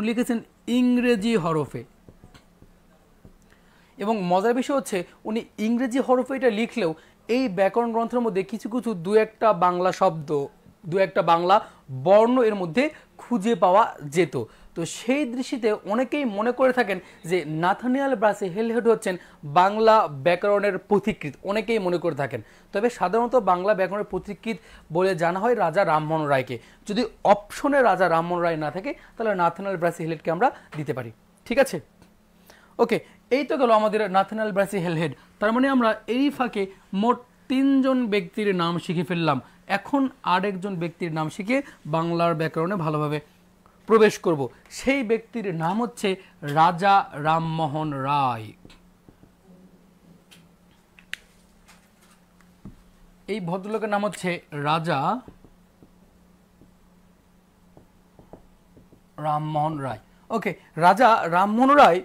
লিখেছেন ইংরেজি হরফে। এবং মজার বিষয় হচ্ছে, উনি ইংরেজি হরফে এটা লিখলেও এই ব্যাকরণ গ্রন্থের মধ্যে কিছু কিছু দু একটা বাংলা শব্দ, দু একটা বাংলা বর্ণ এর মধ্যে খুঁজে পাওয়া যেত। তো সেই দৃষ্টিতে অনেকেই মনে করে থাকেন যে নাথানিয়েল ব্রাসি হেলহেড হচ্ছেন বাংলা ব্যাকরণের পথিকৃৎ, অনেকেই মনে করে থাকেন। তবে সাধারণত বাংলা ব্যাকরণের পথিকৃৎ বলে জানা হয় রাজা রামমোহন রায়কে। যদি অপশনে রাজা রামমোহন রায় না থাকে, তাহলে নাথানিয়েল ব্রাসি হেলহেডকে আমরা দিতে পারি, ঠিক আছে? ওকে, এই তো গেল আমাদের নাথানিয়েল ব্রাসি হেলহেড। তার মানে আমরা এই ফাঁকে মোট 3 জন ব্যক্তির নাম শিখে ফেললাম। এখন আরেকজন ব্যক্তির নাম শিখে বাংলার ব্যাকরণে ভালোভাবে প্রবেশ করব, সেই ব্যক্তির নাম হচ্ছে রাজা রামমোহন রায়। এই ভদ্রলোকের নাম হচ্ছে রাজা রামমোহন রায়। ওকে, রাজা রামমোহন রায়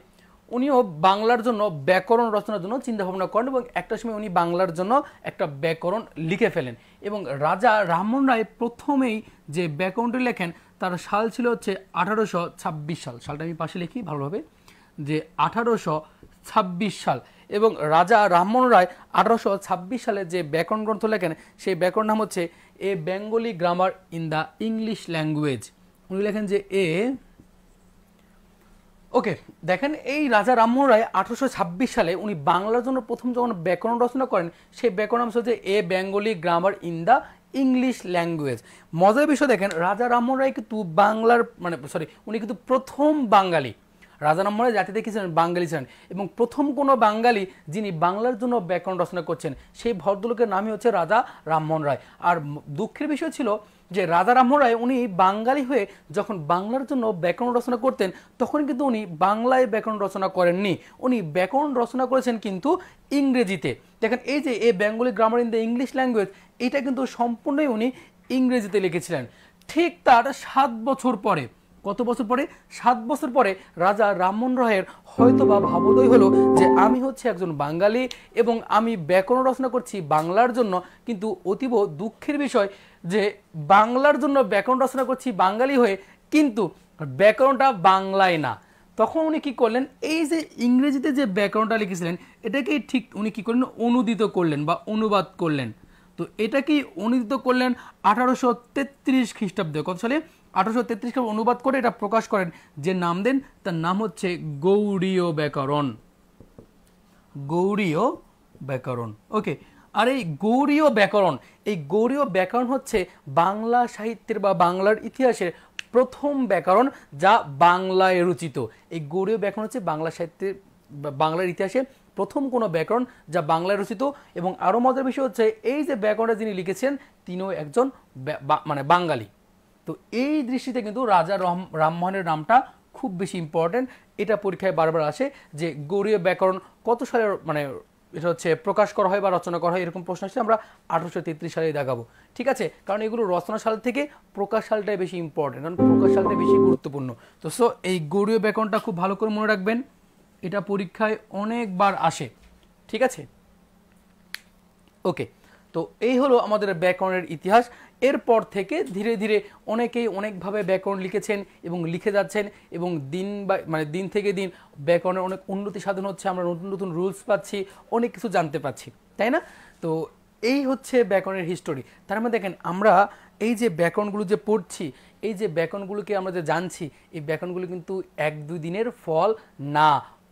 উনিও বাংলার জন্য ব্যাকরণ রচনার জন্য চিন্তা ভাবনা করেন এবং একটা সময় উনি বাংলার জন্য একটা ব্যাকরণ লিখে ফেলেন। এবং রাজা রামমোহন রায় প্রথমেই যে ব্যাকরণটি লেখেন তার সাল ছিল হচ্ছে 1826 সাল। সালটা আমি পাশে লিখি ভালোভাবে, যে 1826 সাল। এবং রাজা রামমোহন রায় 1826 সালে যে ব্যাকরণ গ্রন্থ লেখেন সেই ব্যাকরণ নাম হচ্ছে a Bengali grammar in the English language. উনি লেখেন যে ওকে, দেখেন এই রাজা রামমোহন রায় 1826 সালে উনি বাংলার জন্য প্রথম যখন ব্যাকরণ রচনা করেন সেই ব্যাকরণ নাম হচ্ছে a Bengali grammar in the English language. মজার বিষয় দেখেন, রাজা রামমোহন রায় কিন্তু বাংলার উনি কিন্তু প্রথম বাঙালি। রাজা রামমোহন রায় জাতিতে কি ছিলেন? বাঙালি ছিলেন। এবং প্রথম কোনো বাঙালি যিনি বাংলার জন্য ব্যাকরণ রচনা করছেন সেই ভদ্রলোকের নামই হচ্ছে রাজা রামমোহন রায়। আর দুঃখের বিষয় ছিল যে রাজা রামমোহন রায় উনি বাঙালি হয়ে যখন বাংলার জন্য ব্যাকরণ রচনা করতেন তখন কিন্তু উনি বাংলায় ব্যাকরণ রচনা করেননি, উনি ব্যাকরণ রচনা করেছেন কিন্তু ইংরেজিতে। দেখেন এই যে a Bengali grammar in the English language, এটা কিন্তু সম্পূর্ণই উনি ইংরেজিতে লিখেছিলেন। ঠিক তার 7 বছর পরে, কত বছর পরে? 7 বছর পরে রাজা রামমোহন রায়ের হয়তো বা ভাবোদয় হলো যে আমি হচ্ছে একজন বাঙালি এবং আমি ব্যাকরণ রচনা করছি বাংলার জন্য, কিন্তু অতীব দুঃখের বিষয় যে বাংলার জন্য ব্যাকরণ রচনা করছি বাঙালি হয়ে, কিন্তু ব্যাকরণটা বাংলায় না। তখন উনি কি করলেন, এই যে ইংরেজিতে যে ব্যাকরণটা লিখেছিলেন এটাকেই ঠিক উনি কি করলেন, অনুদিত করলেন বা অনুবাদ করলেন। তো এটাকেই অনুদিত করলেন 1833 খ্রিস্টাব্দে। কত সালে? 1833 খ্রিস্টাব্দে অনুবাদ করে এটা প্রকাশ করেন, যে নাম দেন তার নাম হচ্ছে গৌড়ীয় ব্যাকরণ। গৌড়ীয় ব্যাকরণ। ওকে, আর এই গৌড়ীয় ব্যাকরণ হচ্ছে বাংলা সাহিত্যের বা বাংলার ইতিহাসের প্রথম ব্যাকরণ যা বাংলায় রচিত। এই গৌড়ীয় ব্যাকরণ হচ্ছে বাংলা সাহিত্যের বাংলার ইতিহাসে প্রথম কোনো ব্যাকরণ যা বাংলায় রচিত। এবং আরও মজার বিষয় হচ্ছে এই যে ব্যাকরণটা যিনি লিখেছেন তিনিও একজন বাঙালি। তো এই দৃষ্টিতে কিন্তু রাজা রামমোহনের নামটা খুব বেশি ইম্পর্টেন্ট। এটা পরীক্ষায় বারবার আসে যে গৌড়ীয় ব্যাকরণ কত সালে এটা হচ্ছে প্রকাশ করা হয় বা রচনা করা হয়, এরকম প্রশ্ন আসছে। আমরা 1833 সালে দেখাবো, ঠিক আছে? কারণ এগুলো রচনা সাল থেকে প্রকাশ সালটাই বেশি ইম্পর্টেন্ট, কারণ প্রকাশ সালটাই বেশি গুরুত্বপূর্ণ। তো এই গৌড়ীয় ব্যাকরণটা খুব ভালো করে মনে রাখবেন, এটা পরীক্ষায় অনেকবার আসে, ঠিক আছে? ওকে, তো এই হলো আমাদের ব্যাকরণের ইতিহাস। এরপর থেকে ধীরে ধীরে অনেকেই অনেকভাবে ব্যাকরণ লিখেছেন এবং লিখে যাচ্ছেন, এবং দিন থেকে দিন ব্যাকরণের অনেক উন্নতি সাধন হচ্ছে, আমরা নতুন নতুন রুলস পাচ্ছি, অনেক কিছু জানতে পাচ্ছি, তাই না? তো এই হচ্ছে ব্যাকরণের হিস্টোরি। তার মধ্যে দেখেন আমরা এই যে ব্যাকরণগুলো যে পড়ছি, এই যে ব্যাকরণগুলোকে আমরা যে জানছি, এই ব্যাকরণগুলো কিন্তু 1-2 দিনের ফল না,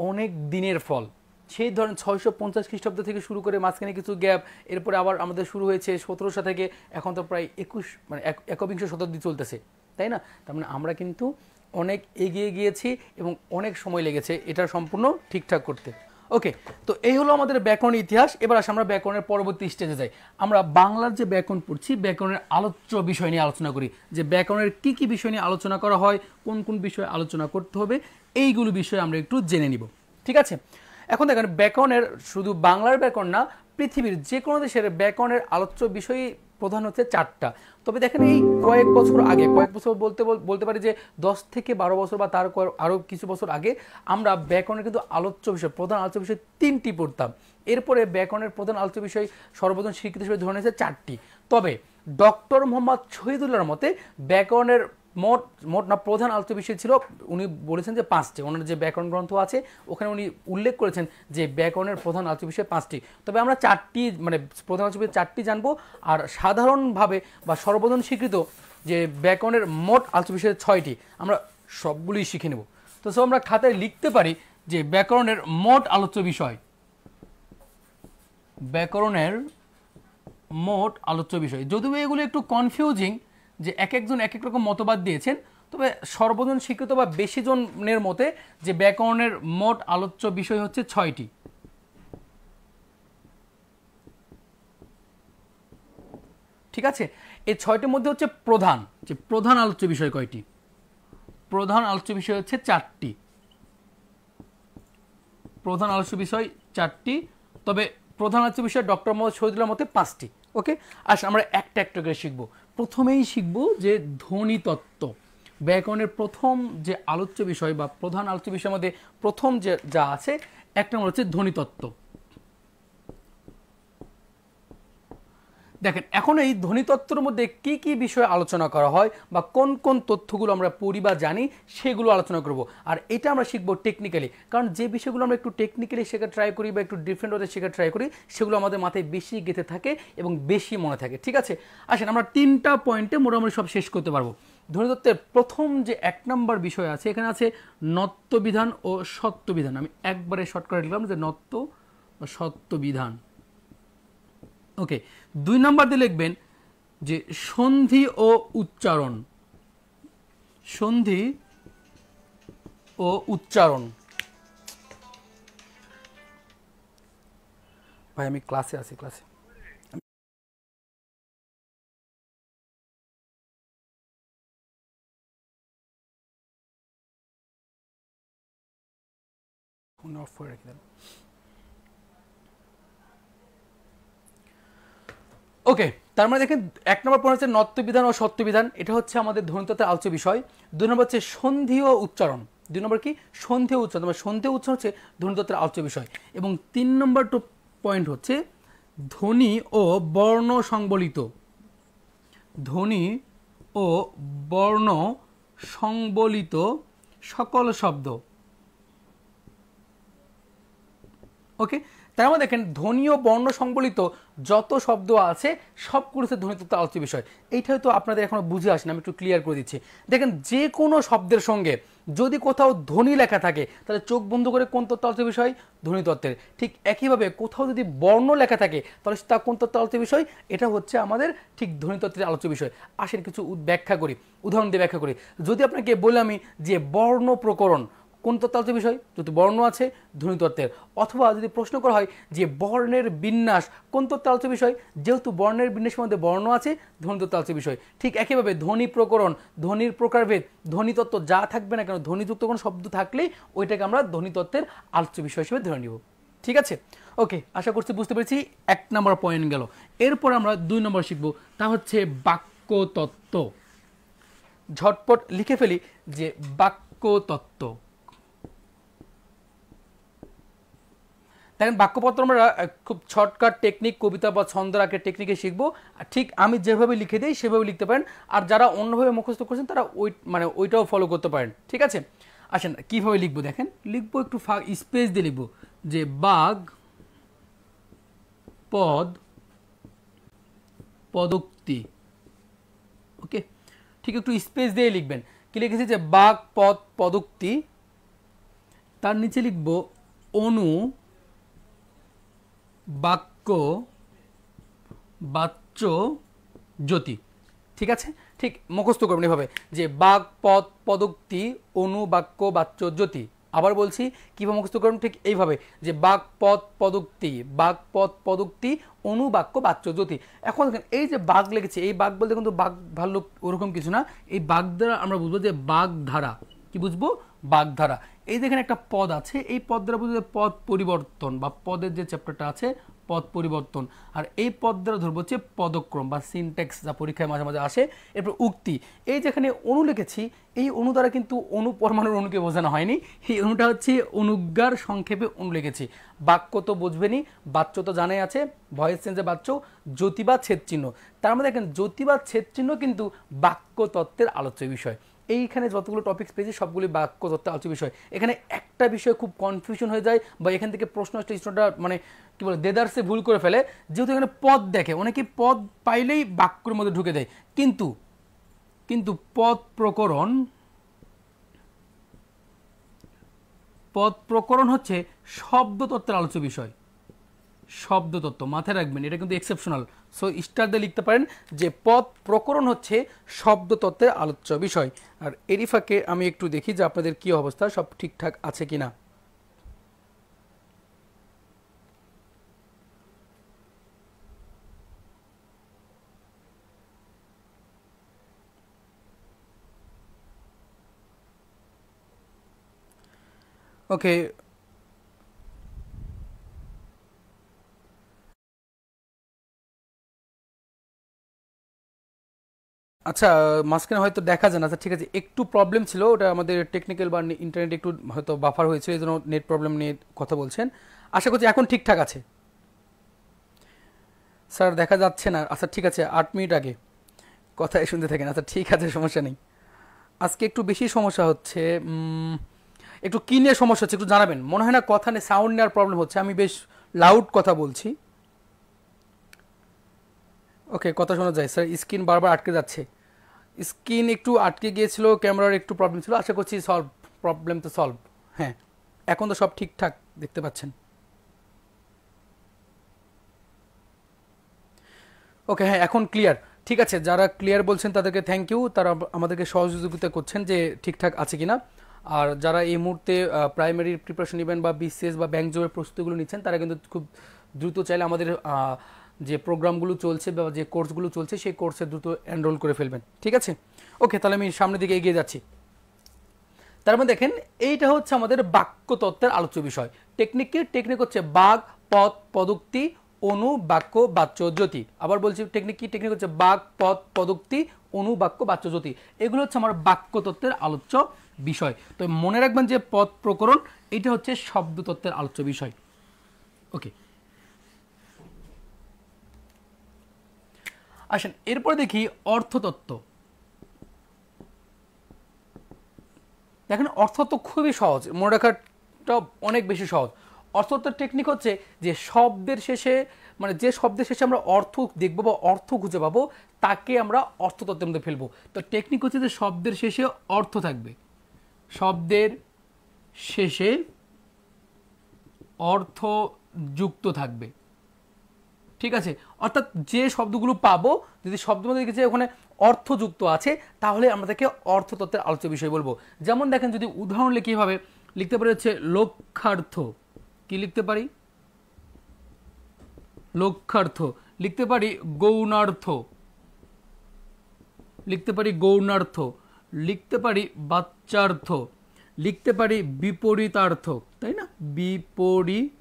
অনেক দিনের ফল। সেই ধরেন 650 খ্রিস্টাব্দ থেকে শুরু করে মাঝখানে কিছু গ্যাপ, এরপরে আবার আমাদের শুরু হয়েছে 1700 থেকে, এখন তো প্রায় 21 শতাব্দী চলতেছে, তাই না? তার মানে আমরা কিন্তু অনেক এগিয়ে গিয়েছি এবং অনেক সময় লেগেছে এটা সম্পূর্ণ ঠিকঠাক করতে। ওকে, তো এই হলো আমাদের ব্যাকরণের ইতিহাস। এবার আসে আমরা ব্যাকরণের পরবর্তী স্টেজে যাই। আমরা বাংলার যে ব্যাকরণ পড়ছি, ব্যাকরণের আলোচ্য বিষয় নিয়ে আলোচনা করি, যে ব্যাকরণের কি কি বিষয় নিয়ে আলোচনা করা হয়, কোন কোন বিষয়ে আলোচনা করতে হবে, এইগুলো বিষয়ে আমরা একটু জেনে নিব, ঠিক আছে? এখন দেখেন, ব্যাকরণের শুধু বাংলার ব্যাকরণ না, পৃথিবীর যে কোনো দেশের ব্যাকরণের আলোচ্য বিষয় প্রধান হচ্ছে 4টা। তবে দেখেন এই কয়েক বছর বলতে পারি যে 10 থেকে 12 বছর বা তার আরও কিছু বছর আগে আমরা ব্যাকরণের কিন্তু আলোচ্য বিষয়, প্রধান আলোচ্য বিষয় 3টি পড়তাম। এরপরে ব্যাকরণের প্রধান আলোচ্য বিষয় সর্বজন স্বীকৃত হিসেবে ধরে নিয়েছে 4টি। তবে ডক্টর মোহাম্মদ শহীদুল্লাহর মতে ব্যাকরণের মোট প্রধান আলোচ্য বিষয় ছিল, উনি বলেছেন যে 5টি। ওনার যে ব্যাকরণ গ্রন্থ আছে ওখানে উনি উল্লেখ করেছেন যে ব্যাকরণের প্রধান আলোচ্য বিষয় 5টি। তবে আমরা 4টি প্রধান আলোচ্য বিষয় 4টি জানবো, আর সাধারণভাবে বা সর্বজন স্বীকৃত যে ব্যাকরণের মোট আলোচ্য বিষয় 6টি, আমরা সবগুলোই শিখে নেব। তো আমরা খাতায় লিখতে পারি যে ব্যাকরণের মোট আলোচ্য বিষয়, ব্যাকরণের মোট আলোচ্য বিষয়। যদিও এগুলো একটু কনফিউজিং যে একজন এক এক রকম মতবাদ দিয়েছেন, তবে সর্বজন স্বীকৃত বা বেশি জনের মতে যে ব্যাকরণের মোট আলোচ্য বিষয় হচ্ছে 6টি। ঠিক আছে, এই 6টির মধ্যে হচ্ছে প্রধান আলোচ্য বিষয় কয়টি? প্রধান আলোচ্য বিষয় হচ্ছে 4টি, প্রধান আলোচ্য বিষয় 4টি, তবে প্রধান আলোচ্য বিষয় ডক্টর মোহাম্মদ শহীদুল্লাহর মতে 5টি। ওকে, আসলে আমরা একটা একটা করে শিখবো। প্রথমেই শিখবো যে ধ্বনি তত্ত্ব। ব্যাকরণের প্রথম যে আলোচ্য বিষয় বা প্রধান আলোচ্য বিষয়ের মধ্যে প্রথম যে যা আছে এক নম্বর হচ্ছে ধ্বনি তত্ত্ব। দেখেন এখন এই ধ্বনিতত্ত্বের মধ্যে কি কি বিষয় আলোচনা করা হয় বা কোন কোন তথ্যগুলো আমরা পড়ি বা জানি সেগুলো আলোচনা করব। আর এটা আমরা শিখবো টেকনিক্যালি, কারণ যে বিষয়গুলো আমরা একটু টেকনিক্যালি শেখা ট্রাই করি বা একটু ডিফারেন্ট ওয়ে শেখা ট্রাই করি সেগুলো আমাদের মাথায় বেশি গেঁথে থাকে এবং বেশি মনে থাকে। ঠিক আছে, আসেন আমরা 3টা পয়েন্টে মোটামুটি সব শেষ করতে পারবো। ধ্বনিতত্ত্বের প্রথম যে 1 নম্বর বিষয় আছে এখানে আছে নত্যবিধান ও সত্যবিধান। আমি একবারে শর্টকাটে লিখলাম যে নত্য বা সত্যবিধান। ওকে, 2 নম্বর দিয়ে লিখবেন যে সন্ধি ও উচ্চারণ, সন্ধি ও উচ্চারণ। ভাই আমি ক্লাসে আছি, ক্লাসে। ফোন অফ করে রেখে দেন। ওকে, তার মানে দেখেন 1 নম্বর পয়েন্ট হচ্ছে নত্যবিধান ও সত্যবিধান, এটা হচ্ছে আমাদের ধ্বনিতত্ত্বের আলোচ্য বিষয়। 2 নম্বর হচ্ছে সন্ধি ও উচ্চারণ। 2 নম্বর কি? সন্ধি ও উচ্চারণ। সন্ধি ও উচ্চারণ হচ্ছে ধ্বনিতত্ত্বের আলোচ্য বিষয়। এবং 3 নম্বর পয়েন্ট হচ্ছে ধ্বনি ও বর্ণ সংবলিত, ধ্বনি ও বর্ণ সংবলিত সকল শব্দ। ওকে, তার মধ্যে দেখেন ধ্বনি ও বর্ণ সংবলিত যত শব্দ আছে সবগুলোতে ধ্বনিতত্ত্ব আলোচ্য বিষয়। এইটা হয়তো আপনাদের এখনো বুঝে আসেন, আমি একটু ক্লিয়ার করে দিচ্ছি। দেখেন যে কোনো শব্দের সঙ্গে যদি কোথাও ধ্বনি লেখা থাকে তাহলে চোখ বন্ধ করে কোন তত্ত্ব আলোচ্য বিষয়? ধ্বনিতত্ত্বের। ঠিক একইভাবে কোথাও যদি বর্ণ লেখা থাকে তাহলে তা কোন তত্ত্ব আলোচ্য বিষয়? এটা হচ্ছে আমাদের ঠিক ধ্বনিতত্ত্বের আলোচ্য বিষয়। আসেন কিছু ব্যাখ্যা করি, উদাহরণ দিয়ে ব্যাখ্যা করি। যদি আপনাকে বলে আমি যে বর্ণ প্রকরণ কোন তত্ত্ব আলোচ্য বিষয়? যদি বর্ণ আছে ধ্বনিতত্ত্বের। অথবা যদি প্রশ্ন করা হয় যে বর্ণের বিন্যাস কোন তত্ত্ব আলোচ্য বিষয়? যেহেতু বর্ণের বিন্যাসের মধ্যে বর্ণ আছে ধ্বনিতত্ত্ব আলোচ্য বিষয়। ঠিক একইভাবে ধ্বনি প্রকরণ, ধ্বনির প্রকারভেদ, ধ্বনিতত্ত্ব যা থাকবে না কেন ধ্বনিযুক্ত কোনো শব্দ থাকলেই ওইটাকে আমরা ধ্বনিতত্ত্বের আলোচ্য বিষয় হিসেবে ধরে নিব। ঠিক আছে, ওকে, আশা করছি বুঝতে পেরেছি। 1 নম্বর পয়েন্ট গেল। এরপর আমরা 2 নম্বর শিখব, তা হচ্ছে বাক্যতত্ত্ব। ঝটপট লিখে ফেলি যে বাক্যতত্ত্ব। দেখেন বাক্যপত্র আমরা খুব শর্টকাট টেকনিক, কবিতা বা ছন্দ আঁকের টেকনিকে শিখবো। ঠিক আমি যেভাবে লিখে দিই সেভাবে লিখতে পারেন, আর যারা অন্যভাবে মুখস্থ করছেন তারা ওইটাও ফলো করতে পারেন। ঠিক আছে, আসেন কীভাবে লিখবো দেখেন। লিখবো একটু স্পেস দিয়ে লিখবো যে বাগ, পদ, পদোক্তি। ওকে, ঠিক একটু স্পেস দিয়ে লিখবেন। কি লিখেছি যে বাগ, পদ, পদোক্তি। তার নিচে লিখবো অনু, বাক্য, বাচ্য, জ্যোতি। ঠিক আছে, ঠিক মুখস্থ করবেন এভাবে যে বাক, পদ, পদোক্তি, অনু, বাক্য, বাচ্য, জ্যোতি। আবার বলছি কীভাবে মুখস্থ করবেন, ঠিক এইভাবে যে বাক, পদ, পদোক্তি, বাক, পদ, পদোক্তি, অনু, বাক্য, বাচ্য, জ্যোতি। এখন দেখেন এই যে বাঘ লেগেছে, এই বাঘ বলতে কিন্তু বাঘ ভাল্লুক ওরকম কিছু না। এই বাঘ দ্বারা আমরা বুঝবো যে বাগধারা। কি বুঝবো? বাগধারা। এই দেখেন একটা পদ আছে, এই পদ দ্বারা বুঝবো পদ পরিবর্তন বা পদের যে চ্যাপ্টারটা আছে পদ পরিবর্তন। আর এই পদ দ্বারা ধরবো হচ্ছে পদক্রম বা সিনট্যাক্স, যা পরীক্ষায় মাঝে মাঝে আসে। এরপর উক্তি। এই যেখানে অনু লিখেছি, এই অনু দ্বারা কিন্তু অনু পরমাণুর অনুকে বোঝানো হয়নি, এই অনুটা হচ্ছে অনুজ্ঞার সংক্ষেপে অনু লিখেছি। বাক্য তো বুঝবেনই, বাচ্য তো জানাই আছে, ভয়েস চেঞ্জে বাচ্য, জ্যোতি বা ছেদ চিহ্ন। তার মধ্যে দেখেন জ্যোতি বা ছেদ চিহ্ন কিন্তু বাক্যতত্ত্বের আলোচ্য বিষয়। এইখানে যতগুলো টপিকস পেয়েছি সবগুলি বাক্যতত্ত্বের আলোচ্য বিষয়। এখানে একটা বিষয় খুব কনফিউশন হয়ে যায় বা এখান থেকে প্রশ্ন আসলে স্টুডেন্টরা মানে কি বলে দেদারসে ভুল করে ফেলে, যেহেতু এখানে পদ দেখে, অনেকে পদ পাইলেই বাক্যের মধ্যে ঢুকে দেয়। কিন্তু পদ প্রকরণ হচ্ছে শব্দতত্ত্বের আলোচ্য বিষয়। শব্দতত্ত্ব মাথায় রাখবেন, এটা কিন্তু এক্সেপশনাল। সো স্টার দিয়ে লিখতে পারেন যে পদ প্রকরণ হচ্ছে শব্দতত্ত্বের আলোচ্য বিষয়। আর এরই ফাঁকে আমি একটু দেখি যে আপনাদের কি অবস্থা, সব ঠিকঠাক আছে কিনা। ওকে, আচ্ছা মাঝখানে হয়তো দেখা যায় না। আচ্ছা ঠিক আছে, একটু প্রবলেম ছিল, ওটা আমাদের টেকনিক্যাল বা ইন্টারনেট একটু হয়তো বাফার হয়েছিল, এই জন্য নেট প্রবলেম নিয়ে কথা বলছেন। আশা করছি এখন ঠিকঠাক আছে। স্যার দেখা যাচ্ছে না। আচ্ছা ঠিক আছে, 8 মিনিট আগে কথাই শুনতে থাকেন। আচ্ছা ঠিক আছে, সমস্যা নেই। আজকে একটু বেশি সমস্যা হচ্ছে, একটু কী নিয়ে সমস্যা হচ্ছে একটু জানাবেন। মনে হয় না কথা নিয়ে সাউন্ড নেওয়ার প্রবলেম হচ্ছে, আমি বেশ লাউড কথা বলছি। ওকে, কথা শোনা যায় স্যার, স্ক্রিন বারবার আটকে যাচ্ছে। স্ক্রিন একটু আটকে গিয়েছিল, ক্যামেরার একটু প্রবলেম ছিল, আশা করছি সলভ, প্রবলেম তো সলভ। হ্যাঁ, এখন তো সব ঠিকঠাক দেখতে পাচ্ছেন। ওকে, হ্যাঁ এখন ক্লিয়ার। ঠিক আছে, যারা ক্লিয়ার বলছেন তাদেরকে থ্যাংক ইউ, তারা আমাদেরকে সহযোগিতা করছেন যে ঠিকঠাক আছে কিনা। আর যারা এই মুহূর্তে প্রাইমারি প্রিপারেশন নেবেন বা বিসিএস বা ব্যাংক জবের প্রস্তুতিগুলো নিচ্ছেন, তারা কিন্তু খুব দ্রুত চাইলে আমাদের যে প্রোগ্রামগুলো চলছে বা যে কোর্সগুলো চলছে সেই কোর্সে দ্রুত এনরোল করে ফেলবেন। ঠিক আছে, ওকে, তাহলে আমি সামনের দিকে এগিয়ে যাচ্ছি। তার মানে দেখেন, এইটা হচ্ছে আমাদের বাক্যতত্ত্বের আলোচ্য বিষয়। টেকনিক হচ্ছে বাক, পদ, পদোক্তি, অনু, বাক্য, বাচ্য, জ্যোতি। আবার বলছি, টেকনিক হচ্ছে বাক, পদ, পদোক্তি, অনু, বাক্য, বাচ্য, জ্যোতি। এগুলো হচ্ছে আমার বাক্যতত্ত্বের আলোচ্য বিষয়। তো মনে রাখবেন যে পদ প্রকরণ এটা হচ্ছে শব্দতত্ত্বের আলোচ্য বিষয়। ওকে, আসেন এরপর দেখি অর্থতত্ত্ব। দেখেন অর্থতত্ত্ব খুবই সহজ, মনে রাখাটা অনেক বেশি সহজ। অর্থতত্ত্বের টেকনিক হচ্ছে যে শব্দের শেষে, মানে যে শব্দের শেষে আমরা অর্থ দেখবো বা অর্থ খুঁজে পাবো, তাকে আমরা অর্থতত্ত্বের মধ্যে ফেলবো। তো টেকনিক হচ্ছে যে শব্দের শেষে অর্থ থাকবে, শব্দের শেষে অর্থ যুক্ত থাকবে। ঠিক আছে, অর্থাৎ যে শব্দগুলো পাবো, যদি শব্দের মধ্যে কিছু ওখানে অর্থযুক্ত আছে, তাহলে আমরা তাকে অর্থতত্ত্বের আলোচ্য বিষয় বলবো। যেমন দেখেন, যদি উদাহরণ লিখে কীভাবে লিখতে পারি হচ্ছে লক্ষ্যার্থ। কি লিখতে পারি? লক্ষ্যার্থ। লিখতে পারি গৌণার্থ, লিখতে পারি গৌণার্থ, লিখতে পারি বাচ্যার্থ, লিখতে পারি বিপরীতার্থ, তাই না? বিপরীতার্থক।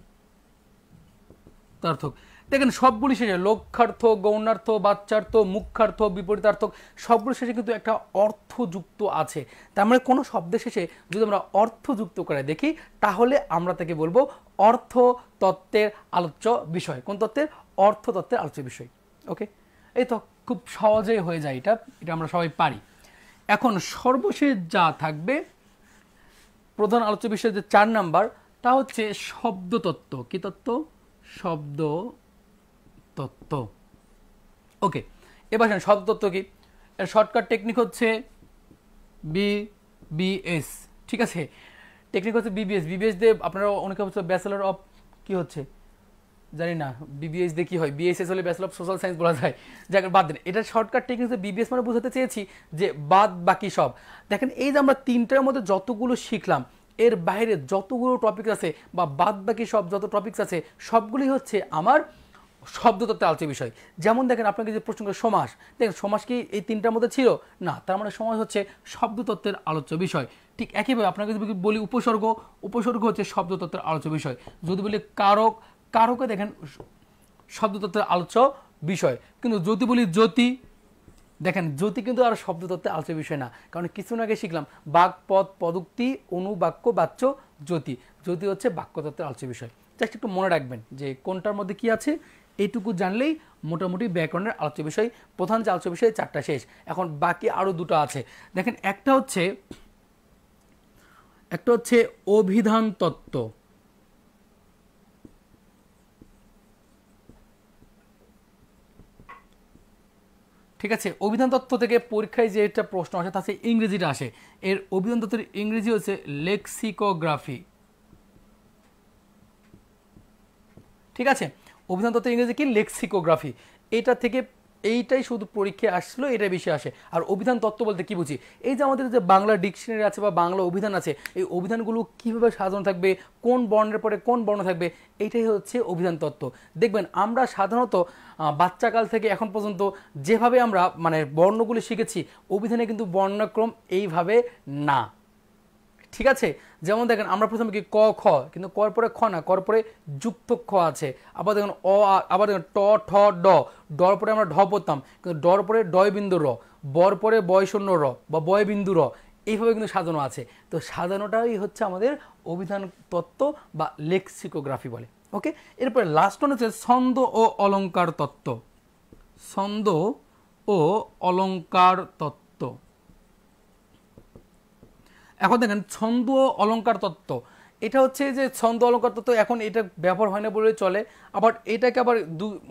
দেখেন সবগুলি শেষে লক্ষ্যার্থ, গৌণার্থ, বাচ্যার্থ, মুখ্যার্থ, বিপরীতার্থক সবগুলি শেষে কিন্তু একটা অর্থযুক্ত আছে। তার মানে কোনো শব্দের শেষে যদি আমরা অর্থযুক্ত করে দেখি, তাহলে আমরা তাকে বলবো অর্থতত্ত্বের আলোচ্য বিষয়। কোন তত্ত্বের? অর্থতত্ত্বের আলোচ্য বিষয়। ওকে, এই তো খুব সহজেই হয়ে যায়, এটা আমরা সবাই পারি। এখন সর্বশেষ যা থাকবে প্রধান আলোচ্য বিষয় যে 4 নাম্বার, তা হচ্ছে শব্দতত্ত্ব। কি তত্ত্ব? শব্দ তত্ত্ব। ওকে, এবার শব্দতত্ত্ব কি? এর শর্টকাট টেকনিক হচ্ছে বিবিএস। ঠিক আছে, টেকনিক হচ্ছে বিবিএস। বিবিএস দিয়ে আপনারা অনেকে হচ্ছে ব্যাচেলর অফ কি হচ্ছে জানি না, বিবিএস দিয়ে কি হয়, বিএসএস হলে ব্যাচেলর অফ সোশ্যাল সায়েন্স বলা যায়। যাক বাদ দেন, এটা শর্টকাট টেকনিক হচ্ছে বিবিএস। মানে বোঝাতে চেয়েছি যে বাদ বাকি সব। দেখেন এই যে আমরা 3টার মধ্যে যতগুলো শিখলাম, এর বাইরে যতগুলো টপিক আছে বা বাদ বাকি সব যত টপিকস আছে, সবগুলি হচ্ছে আমার শব্দতত্ত্বের আলোচ্য বিষয়। যেমন দেখেন আপনাকে যে প্রশ্ন করে সমাস, দেখেন সমাস কি এই 3টার মধ্যে ছিল না? তার মানে সমাস হচ্ছে শব্দতত্ত্বের আলোচ্য বিষয়। ঠিক একইভাবে আপনাকে যদি বলি উপসর্গ, উপসর্গ হচ্ছে শব্দতত্ত্বের আলোচ্য বিষয়। যদি বলি কারক, কারকে দেখেন শব্দতত্ত্বের আলোচ্য বিষয়। কিন্তু যদি বলি জ্যোতি, দেখেন জ্যোতি কিন্তু আর শব্দতত্ত্বের আলোচ্য বিষয় না, কারণ কিছুদিন আগে শিখলাম বাক, পদ, পদোক্তি, অনু, বাক্য, বাচ্য, জ্যোতি। জ্যোতি হচ্ছে বাক্যতত্ত্বের আলোচ্য বিষয়। জাস্ট একটু মনে রাখবেন যে কোনটার মধ্যে কি আছে, এইটুকু জানলেই মোটামুটি ব্যাকরণের আলোচ্য বিষয়, প্রধান যে আলোচ্য বিষয় 4টা শেষ। এখন বাকি আরও 2টা আছে। দেখেন একটা হচ্ছে অভিধান তত্ত্ব। ঠিক আছে, অভিধান তত্ত্ব থেকে পরীক্ষায় যে একটা প্রশ্ন আসে তা ইংরেজিটা আসে। এর অভিধান তত্ত্বের ইংরেজি হচ্ছে লেক্সিকোগ্রাফি। ঠিক আছে, অভিধান তত্ত্বের ইংরেজি কি? লেক্সিকোগ্রাফি। এটা থেকে এইটাই শুধু পরীক্ষায় আসলো, এটাই বেশি আসে। আর অভিধান তত্ত্ব বলতে কি বুঝি? এই যে আমাদের যে বাংলা ডিকশনারি আছে বা বাংলা অভিধান আছে, এই অভিধানগুলো কীভাবে সাজানো থাকবে, কোন বর্ণের পরে কোন বর্ণ থাকবে, এইটাই হচ্ছে অভিধান তত্ত্ব। দেখবেন আমরা সাধারণত বাচ্চাকাল থেকে এখন পর্যন্ত যেভাবে আমরা মানে বর্ণগুলি শিখেছি, অভিধানে কিন্তু বর্ণক্রম এইভাবে না। ঠিক আছে, যেমন দেখেন আমরা প্রথমে কি ক খ, কিন্তু কর পরে খ না, কর পরে যুক্ত খ আছে। আবার দেখেন আবার দেখেন ট ঠ ড, ডর পরে আমরা ঢ পড়তাম, কিন্তু ডর পরে ডয় বিন্দু র, বর পরে বয় শূন্য র বা বয় বিন্দু র, এইভাবে কিন্তু সাজানো আছে। তো সাজানোটাই হচ্ছে আমাদের অভিধান তত্ত্ব বা লেক্সিকোগ্রাফি বলে। ওকে, এরপরে লাস্ট ওয়ান হচ্ছে ছন্দ ও অলংকার তত্ত্ব। ছন্দ ও অলংকার তত্ত্ব। এখন দেখেন ছন্দ ও অলংকার তত্ত্ব, এটা হচ্ছে যে ছন্দ অলংকার তত্ত্ব এখন এটা ব্যবহার হয় না বলে চলে। আবার এটাকে আবার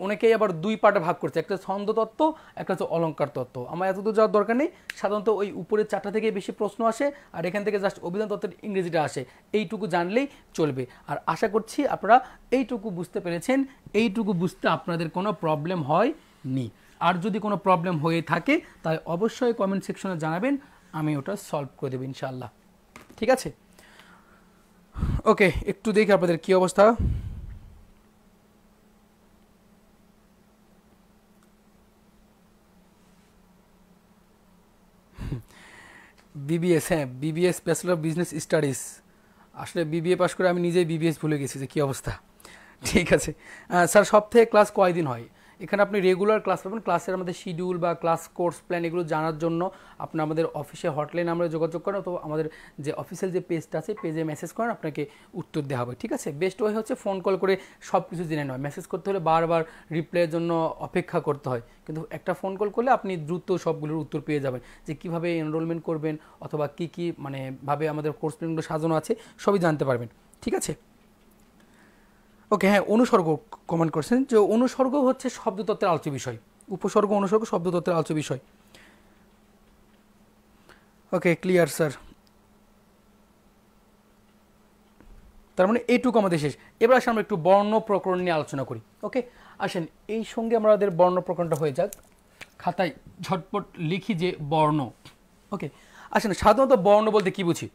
অনেকেই আবার দুই পার্টে ভাগ করছে, একটা ছন্দ তত্ত্ব, একটা হচ্ছে অলংকার তত্ত্ব। আমার এতদূর যাওয়ার দরকার নেই, সাধারণত ওই উপরের চারটা থেকে বেশি প্রশ্ন আসে, আর এখান থেকে জাস্ট অভিধান তত্ত্বের ইংরেজিটা আসে, এইটুকু জানলেই চলবে। আর আশা করছি আপনারা এইটুকু বুঝতে পেরেছেন, এইটুকু বুঝতে আপনাদের কোনো প্রবলেম হয়নি। আর যদি কোনো প্রবলেম হয়ে থাকে তাহলে অবশ্যই কমেন্ট সেকশনে জানাবেন, আমি ওটা সলভ করে দেবো ইনশাআল্লাহ। ঠিক আছে, ওকে, একটু দেখি আপনাদের কি অবস্থা। বিবিএস, হ্যাঁ BBS, bachelor of business studies. আসলে বিবিএ পাশ করে আমি নিজেই বিবিএস ভুলে গেছি যে কী অবস্থা। ঠিক আছে স্যার, সপ্তাহে ক্লাস কয়দিন হয়? এখানে আপনি রেগুলার ক্লাস পাবেন। ক্লাসের আমাদের শিডিউল বা ক্লাস কোর্স প্ল্যান এগুলো জানার জন্য আপনি আমাদের অফিসে হটলাইন আমরা যোগাযোগ করেন, তো আমাদের যে অফিসিয়াল যে পেজটা আছে পেজে মেসেজ করেন, আপনাকে উত্তর দেওয়া হবে। ঠিক আছে, বেস্ট ওয়ে হচ্ছে ফোন কল করে সব কিছু জেনে নেওয়া। মেসেজ করতে হলে বারবার রিপ্লাইয়ের জন্য অপেক্ষা করতে হয়, কিন্তু একটা ফোন কল করলে আপনি দ্রুত সবগুলোর উত্তর পেয়ে যাবেন, যে কীভাবে এনরোলমেন্ট করবেন অথবা কী কী মানে ভাবে আমাদের কোর্স প্ল্যানগুলো সাজানো আছে সবই জানতে পারবেন। ঠিক আছে, ওকে, হ্যাঁ অনুসর্গ কমেন্ট করছেন, যে অনুসর্গ হচ্ছে শব্দতত্ত্বের আলোচ্য বিষয়। উপসর্গ অনুসর্গ শব্দতত্ত্বের আলোচ্য বিষয়। ওকে, ক্লিয়ার স্যার। তার মানে এইটুকু আমাদের শেষ। এবার আসলে আমরা একটু বর্ণ প্রকরণ নিয়ে আলোচনা করি। ওকে, আসেন এই সঙ্গে আমাদের বর্ণ প্রকরণটা হয়ে যাক। খাতায় ঝটপট লিখি যে বর্ণ। ওকে, আসেন সাধারণত বর্ণ বলতে কি বুঝি?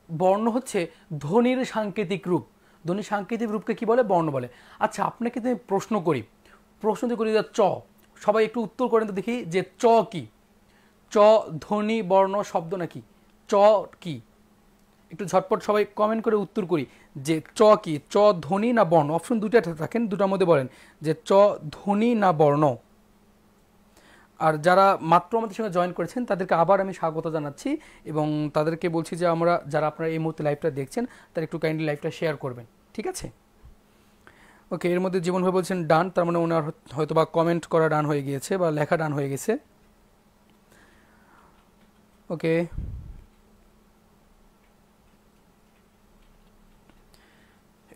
বর্ণ হচ্ছে ধ্বনির সাংকেতিক রূপ। ধ্বনির সাংকেতিক রূপকে কি বলে? বর্ণ বলে। আচ্ছা, আপনাকে তো প্রশ্ন করি, প্রশ্ন তো করি যে চ, সবাই একটু উত্তর করেন তো দেখি, যে চ কি? চ ধ্বনি বর্ণ শব্দ নাকি? চ কি? একটু ঝটপট সবাই কমেন্ট করে উত্তর করি যে চ কি, চ ধ্বনি না বর্ণ? অপশন দুইটা থাকেন, দুটার মধ্যে বলেন যে চ ধ্বনি না বর্ণ। আর যারা মাত্র আমাদের সঙ্গে জয়েন করেছেন তাদেরকে আবার আমি স্বাগত জানাচ্ছি, এবং তাদেরকে বলছি যে যারা আপনারা এই মুহূর্তে লাইভটা দেখছেন তারা একটু কাইন্ডলি লাইভটা শেয়ার করবেন। ঠিক আছে, ওকে। এর মধ্যে জীবন ভাই বলছেন ডান, তার মানে ওনার হয়তো বা কমেন্ট করা ডান হয়ে গিয়েছে বা লেখা ডান হয়ে গেছে। ওকে,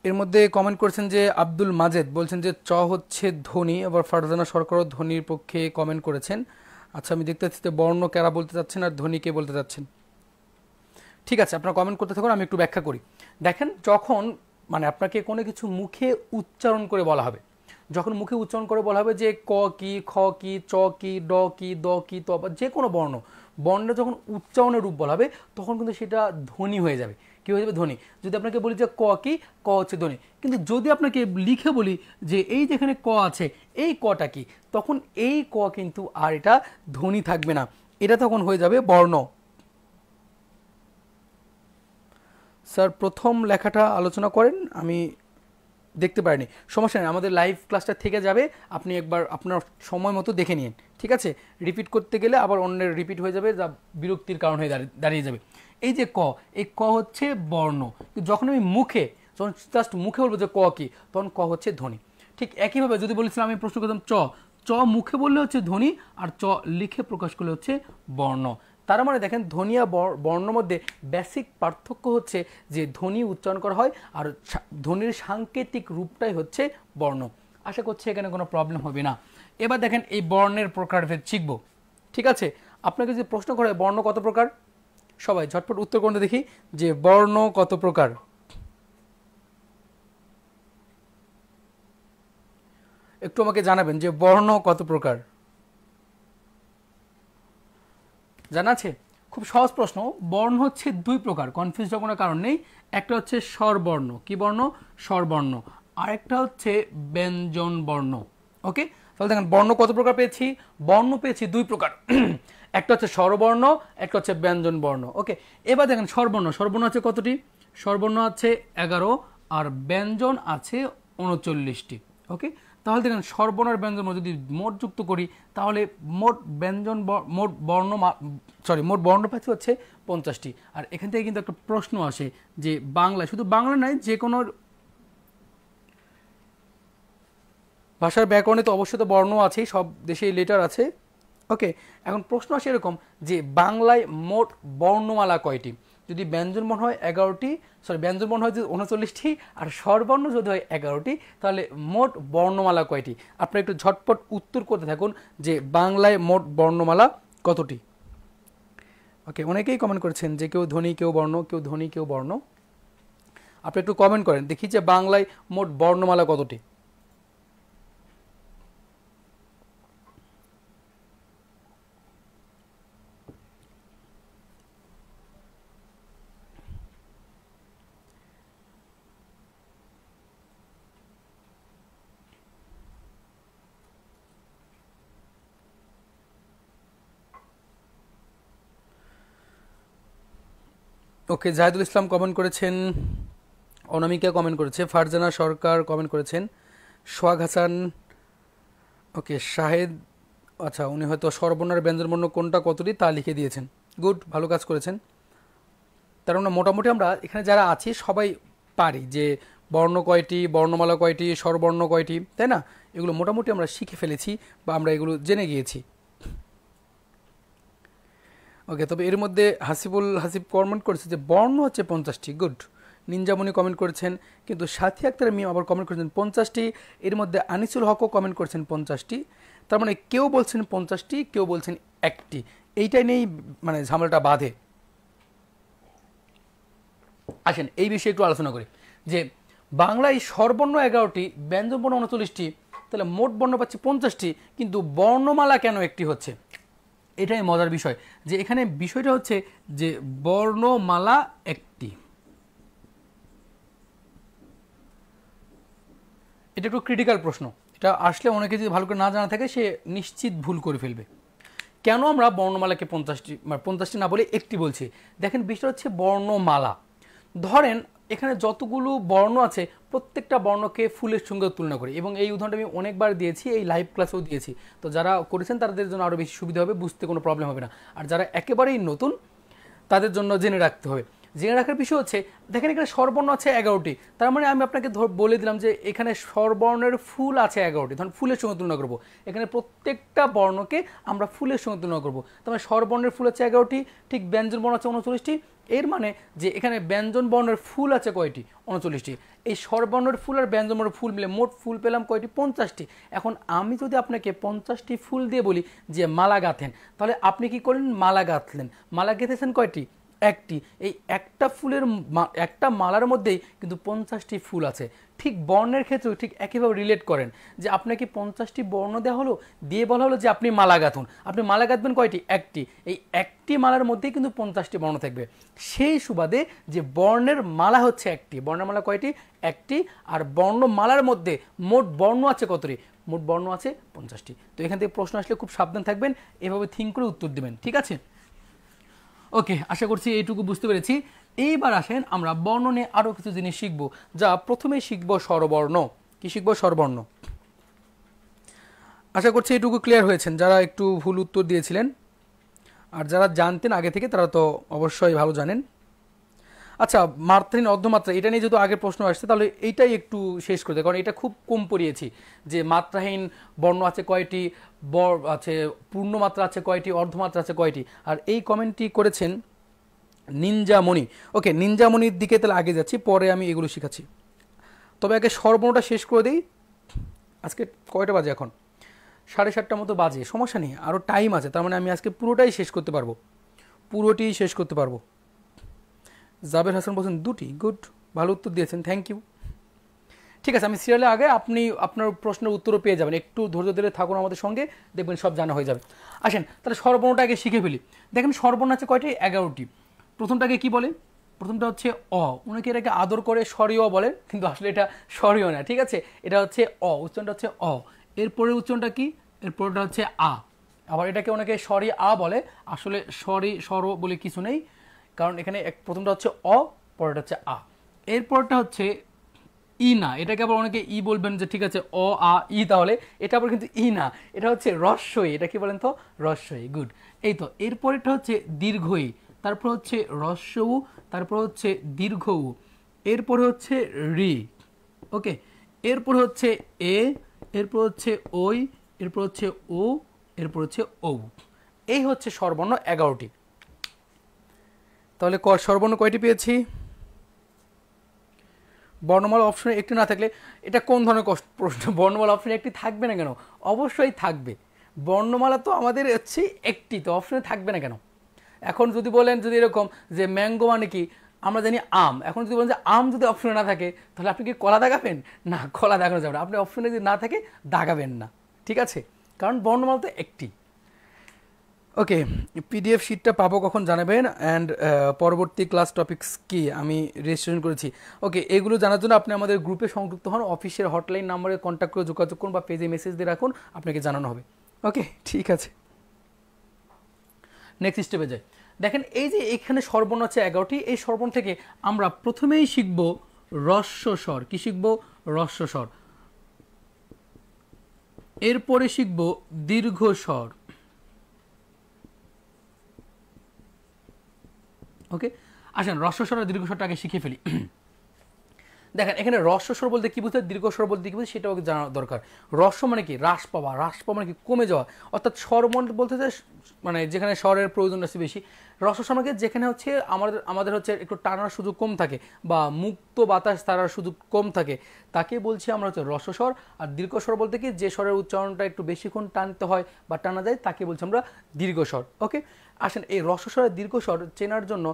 এর মধ্যে কমেন্ট করেছেন যে আব্দুল মাজেদ বলছেন যে চ হচ্ছে ধ্বনি, আবার ফারজানা সরকারও ধ্বনির পক্ষে কমেন্ট করেছেন। আচ্ছা, আমি দেখতে পাচ্ছি যে বর্ণ কারা বলতে চাচ্ছেন আর ধ্বনি কে বলতে চাচ্ছেন। ঠিক আছে, আপনারা কমেন্ট করতে থাকুন, আমি একটু ব্যাখ্যা করি। দেখেন, যখন মানে আপনাকে কোনো কিছু মুখে উচ্চারণ করে বলা হবে, যখন মুখে উচ্চারণ করে বলা হবে যে ক কি, খ কি, চ কি, ড কি, দ কি, ত বা যে কোনো বর্ণের যখন উচ্চারণের রূপ বলা হবে তখন কিন্তু সেটা ধ্বনি হয়ে যাবে। কী হয়ে যাবে? ধ্বনি। যদি আপনাকে বলি যে ক কি, ক হচ্ছে ধ্বনি। কিন্তু যদি আপনাকে লিখে বলি যে এই যেখানে ক আছে এই কটা কি, তখন এই ক কিন্তু আর এটা ধ্বনি থাকবে না, এটা তখন হয়ে যাবে বর্ণ। স্যার, প্রথম লেখাটা আলোচনা করেন, আমি দেখতে পারিনি, সমস্যা নেই, আমাদের লাইভ ক্লাসটা থেকে যাবে, আপনি একবার আপনার সময় মতো দেখে নিন। ঠিক আছে, রিপিট করতে গেলে আবার অন্যের রিপিট হয়ে যাবে, যা বিরক্তির কারণ হয়ে দাঁড়িয়ে যাবে। এই যে ক, এই ক হচ্ছে বর্ণ, যখন আমি মুখে, যখন জাস্ট মুখে বলবো যে ক কি, তখন ক হচ্ছে ধ্বনি। ঠিক একইভাবে যদি বলেছিলাম, আমি প্রশ্ন করতাম চ মুখে বললে হচ্ছে ধ্বনি, আর চ লিখে প্রকাশ করলে হচ্ছে বর্ণ। তার মানে দেখেন, ধ্বনি আর বর্ণের মধ্যে বেসিক পার্থক্য হচ্ছে যে ধ্বনি উচ্চারণ করা হয় আর ধ্বনির সাংকেতিক রূপটাই হচ্ছে বর্ণ। আশা করছি এখানে কোনো প্রবলেম হবে না। এবার দেখেন এই বর্ণের প্রকারভেদ শিখব। ঠিক আছে, আপনাকে যে প্রশ্ন করে বর্ণ কত প্রকার, সবাই ঝটপট উত্তর করতে দেখি যে বর্ণ কত প্রকার। একটু আমাকে জানাবেন যে বর্ণ কত প্রকার, জানা আছে? খুব সহজ প্রশ্ন। বর্ণ হচ্ছে দুই প্রকার, কনফিউজ হওয়ার কোনো কারণ নেই। একটা হচ্ছে স্বরবর্ণ, কি বর্ণ? স্বরবর্ণ। আরেকটা হচ্ছে ব্যঞ্জন বর্ণ। ওকে, তাহলে দেখেন বর্ণ কত প্রকার পেয়েছি? বর্ণ পেয়েছি দুই প্রকার। একটা হচ্ছে স্বরবর্ণ, একটা হচ্ছে ব্যঞ্জন বর্ণ। ওকে, এবার দেখেন স্বরবর্ণ, স্বরবর্ণ আছে কতটি? স্বরবর্ণ আছে 11 আর ব্যঞ্জন আছে 39টি। ওকে, তাহলে দেখেন স্বরবর্ণ আর ব্যঞ্জন যদি মোট যুক্ত করি তাহলে মোট ব্যঞ্জন মোট বর্ণ মোট বর্ণ পাচ্ছি হচ্ছে 50টি। আর এখান থেকে কিন্তু একটা প্রশ্ন আসে যে বাংলা, শুধু বাংলা নয় যে কোনো ভাষার ব্যাকরণে তো অবশ্যই তো বর্ণ আছেই, সব দেশেই লেটার আছে। ওকে, এখন প্রশ্ন আসে এরকম যে বাংলায় মোট বর্ণমালা কয়টি? যদি ব্যঞ্জন বর্ণ হয় 11টি, ব্যঞ্জন বর্ণ হয় যদি 39টি, আর স্বরবর্ণ যদি হয় 11টি, তাহলে মোট বর্ণমালা কয়টি? আপনারা একটু ঝটপট উত্তর করতে থাকুন যে বাংলায় মোট বর্ণমালা কতটি। ওকে, অনেকেই কমেন্ট করেছেন যে কেউ ধ্বনি কেউ বর্ণ, কেউ ধ্বনি কেউ বর্ণ। আপনি একটু কমেন্ট করেন দেখি যে বাংলায় মোট বর্ণমালা কতটি। ওকে, জাহিদুল ইসলাম কমেন্ট করেছেন, অনামিকা কমেন্ট করেছে, ফারজানা সরকার কমেন্ট করেছেন, সোহাগ হাসান, ওকে শাহেদ, আচ্ছা উনি হয়তো স্বরবর্ণ আর ব্যঞ্জনবর্ণ কোনটা কতটি তা লিখে দিয়েছেন। গুড, ভালো কাজ করেছেন। তার মানে মোটামুটি আমরা এখানে যারা আছি সবাই পারি যে বর্ণ কয়টি, বর্ণমালা কয়টি, স্বরবর্ণ কয়টি, তাই না? এগুলো মোটামুটি আমরা শিখে ফেলেছি বা আমরা এগুলো জেনে গিয়েছি। ওকে, তবে এর মধ্যে হাসিব কমেন্ট করেছে যে বর্ণ হচ্ছে 50টি। গুড। নিনজামণি কমেন্ট করেছেন, কিন্তু সাথী আক্তার মিম আবার কমেন্ট করেছেন 50টি। এর মধ্যে আনিসুল হকও কমেন্ট করেছেন 50টি। তার মানে কেউ বলছেন 50টি, কেউ বলছেন একটি। এইটাই নিয়েই মানে ঝামেলাটা বাঁধে। আসেন এই বিষয়ে একটু আলোচনা করি যে বাংলায় স্বরবর্ণ 11টি, ব্যঞ্জনবর্ণ 39টি, তাহলে মোট বর্ণ পাচ্ছি 50টি, কিন্তু বর্ণমালা কেন একটি হচ্ছে? এটাই মজার বিষয় যে এখানে বিষয়টা হচ্ছে যে বর্ণমালা একটি। এটা একটু ক্রিটিক্যাল প্রশ্ন, এটা আসলে অনেকে যদি ভালো করে না জানা থাকে সে নিশ্চিত ভুল করে ফেলবে। কেন আমরা বর্ণমালাকে 50টি না বলে একটি বলছি? দেখেন বিষয়টা হচ্ছে বর্ণমালা। ধরেন এখানে যতগুলো বর্ণ আছে প্রত্যেকটা বর্ণকে ফুলের সঙ্গে তুলনা করি, এবং এই উদাহরণটা আমি অনেকবার দিয়েছি, এই লাইভ ক্লাসেও দিয়েছি। তো যারা করেছেন তাদের জন্য আরও বেশি সুবিধা হবে, বুঝতে কোনো প্রবলেম হবে না। আর যারা একেবারেই নতুন তাদের জন্য জেনে রাখতে হবে। জেনে রাখার বিষয় হচ্ছে দেখেন এখানে স্বরবর্ণ আছে 11টি, তার মানে আমি আপনাকে বলে দিলাম যে এখানে স্বরবর্ণের ফুল আছে 11টি, ধরুন ফুলের সঙ্গে তুলনা করব। এখানে প্রত্যেকটা বর্ণকে আমরা ফুলের সঙ্গে তুলনা করব। তার মানে স্বরবর্ণের ফুল আছে 11টি, ঠিক ব্যঞ্জন বর্ণ আছে 39টি। এর মানে যে এখানে ব্যঞ্জন বর্ণের ফুল আছে কয়টি? 39টি। এই স্বরবর্ণের ফুল আর ব্যঞ্জন বর্ণের ফুল মিলে মোট ফুল পেলাম কয়টি? 50টি। এখন আমি যদি আপনাকে 50টি ফুল দিয়ে বলি যে মালা গাঁথেন, তাহলে আপনি কি করলেন? মালা গাঁথলেন। মালা গেঁথেছেন কয়টি? একটি। এই একটা ফুলের একটা মালার মধ্যেই কিন্তু 50টি ফুল আছে। ঠিক বর্ণের ক্ষেত্রেও ঠিক একইভাবে রিলেট করেন যে আপনাকে 50টি বর্ণ দেওয়া হলো, দিয়ে বলা হলো যে আপনি মালা গাঁথুন। আপনি মালা গাঁথবেন কয়টি? একটি। এই একটি মালার মধ্যেই কিন্তু 50টি বর্ণ থাকবে। সেই সুবাদে যে বর্ণের মালা হচ্ছে একটি, বর্ণের মালা কয়টি? একটি। আর বর্ণমালার মধ্যে মোট বর্ণ আছে কতটি? মোট বর্ণ আছে 50টি। তো এখান থেকে প্রশ্ন আসলে খুব সাবধান থাকবেন, এভাবে থিঙ্ক করে উত্তর দেবেন, ঠিক আছে? ওকে, আশা করছি এইটুকু বুঝতে পেরেছি। এইবার আসেন আমরা বর্ণ নিয়ে আরও কিছু জিনিস শিখবো। যা প্রথমে শিখবো স্বরবর্ণ। কি শিখবো? স্বরবর্ণ। আশা করছি এইটুকু ক্লিয়ার হয়েছেন যারা একটু ভুল উত্তর দিয়েছিলেন। আর যারা জানতেন আগে থেকে তারা তো অবশ্যই ভালো জানেন। আচ্ছা, মাত্রাহীন অর্ধমাত্রা এটা নিয়ে যেহেতু আগের প্রশ্ন আসছে, তাহলে এইটাই একটু শেষ করতে, কারণ এটা খুব কম পড়িয়েছি যে মাত্রাহীন বর্ণ আছে কয়টি, আছে পূর্ণমাত্রা আছে কয়টি, অর্ধমাত্রা আছে কয়টি। আর এই কমেন্টটি করেছেন নিনজামণি। ওকে, নিনজামণির দিকে তাহলে আগে যাচ্ছি, পরে আমি এগুলো শিখাচ্ছি। তবে আগে স্বরবর্ণটা শেষ করে দিই। আজকে কয়টা বাজে? এখন 7:30 মতো বাজে, সমস্যা নেই, আরও টাইম আছে। তার মানে আমি আজকে পুরোটাই শেষ করতে পারবো, পুরোটি শেষ করতে পারবো। জাবের হাসান বলছেন 2টি। গুড, ভালো উত্তর দিয়েছেন, থ্যাংক ইউ। ঠিক আছে, আমি সিরিয়ালে আগে আপনি আপনার প্রশ্নের উত্তরও পেয়ে যাবেন। একটু ধৈর্য ধরে থাকুন আমাদের সঙ্গে, দেখবেন সব জানা হয়ে যাবে। আসেন তাহলে স্বরবর্ণটা আগে শিখে ফেলি। দেখেন স্বরবর্ণ আছে কয়টি? 11টি। প্রথমটাকে কি বলে? প্রথমটা হচ্ছে অ। অনেকে এটাকে আদর করে স্বরীয় বলে, কিন্তু আসলে এটা স্বরীয় না, ঠিক আছে? এটা হচ্ছে অ, উচ্চারণটা হচ্ছে অ। এরপরের উচ্চারণটা কি? এরপরটা হচ্ছে আ। আবার এটাকে অনেকে স্বরী আ বলে, আসলে স্বরী স্বর বলে কিছু নেই, কারণ এখানে প্রথমটা হচ্ছে অ, পরেরটা হচ্ছে আ, এরপরটা হচ্ছে ই না, এটাকে আবার অনেকে ই বলবেন যে ঠিক আছে অ আ ই, তাহলে এটা আবার কিন্তু ই না, এটা হচ্ছে রস্বই, এটা কি বলেন তো রস্বই, গুড। এই তো এরপরেরটা হচ্ছে দীর্ঘ ই, তারপর হচ্ছে রস্য উ, তারপর হচ্ছে দীর্ঘ উ, এরপরে হচ্ছে রি, ওকে, এরপর হচ্ছে এ, এরপর হচ্ছে ওই, এরপর হচ্ছে ও, এরপর হচ্ছে ও। এই হচ্ছে স্বরবর্ণ 11টি। তাহলে স্বরবর্ণ কয়টি পেয়েছি? বর্ণমালা অপশনে একটি না থাকলে এটা কোন ধরনের প্রশ্ন? বর্ণমালা অপশনে একটি থাকবে না কেন? অবশ্যই থাকবে। বর্ণমালা তো আমাদের হচ্ছে একটি, তো অপশনে থাকবে না কেন? এখন যদি বলেন যদি এরকম যে ম্যাঙ্গো মানে কি, আমরা জানি আম, এখন যদি বলেন যে আম যদি অপশনে না থাকে তাহলে আপনি কি কলা দাগাবেন? না, কলা দাগানো যাবে না, আপনি অপশনে যদি না থাকে দাগাবেন না, ঠিক আছে, কারণ বর্ণমালা তো একটি। ওকে, পিডিএফ শিটটা পাবো কখন জানাবেন, অ্যান্ড পরবর্তী ক্লাস টপিকস কি আমি রেজিস্ট্রেশন করেছি। ওকে, এগুলো জানার জন্য আপনি আমাদের গ্রুপে সংযুক্ত হন, অফিসের হটলাইন নাম্বারে কন্ট্যাক্ট করে যোগাযোগ করুন বা পেজে মেসেজ দিয়ে রাখুন, আপনাকে জানানো হবে। ওকে, ঠিক আছে, নেক্সট স্টেপে যাই। দেখেন এই যে এখানে স্বরবর্ণ আছে 11টি, এই স্বরবর্ণ থেকে আমরা প্রথমেই শিখব রস্য স্বর। কি শিখব? রস্য স্বর। এরপরে শিখব দীর্ঘ স্বর। ওকে, আসেন রস্য স্বর আর দীর্ঘ স্বরটা আগে শিখে ফেলি। দেখেন এখানে রস্য স্বর বলতে কি বুঝতে, দীর্ঘ স্বর বলতে কি বুঝতে, সেটাও জানা দরকার। রস্য মানে কি? হ্রাস পাওয়া, হ্রাস পাওয়া মানে কি? কমে যাওয়া, অর্থাৎ স্বর বলতে মানে যেখানে স্বরের প্রয়োজন আছে বেশি। রস্য স্বর মানে যেখানে হচ্ছে আমাদের হচ্ছে একটু টানার সুযোগ কম থাকে বা মুক্ত বাতাস তারার সুযোগ কম থাকে, তাকে বলছি আমরা হচ্ছে রস্য স্বর। আর দীর্ঘ স্বর বলতে কি, যে স্বরের উচ্চারণটা একটু বেশিক্ষণ টানতে হয় বা টানা যায় তাকে বলছি আমরা দীর্ঘ স্বর। ওকে, আসেন এই রস্য স্বর আর দীর্ঘ স্বর চেনার জন্য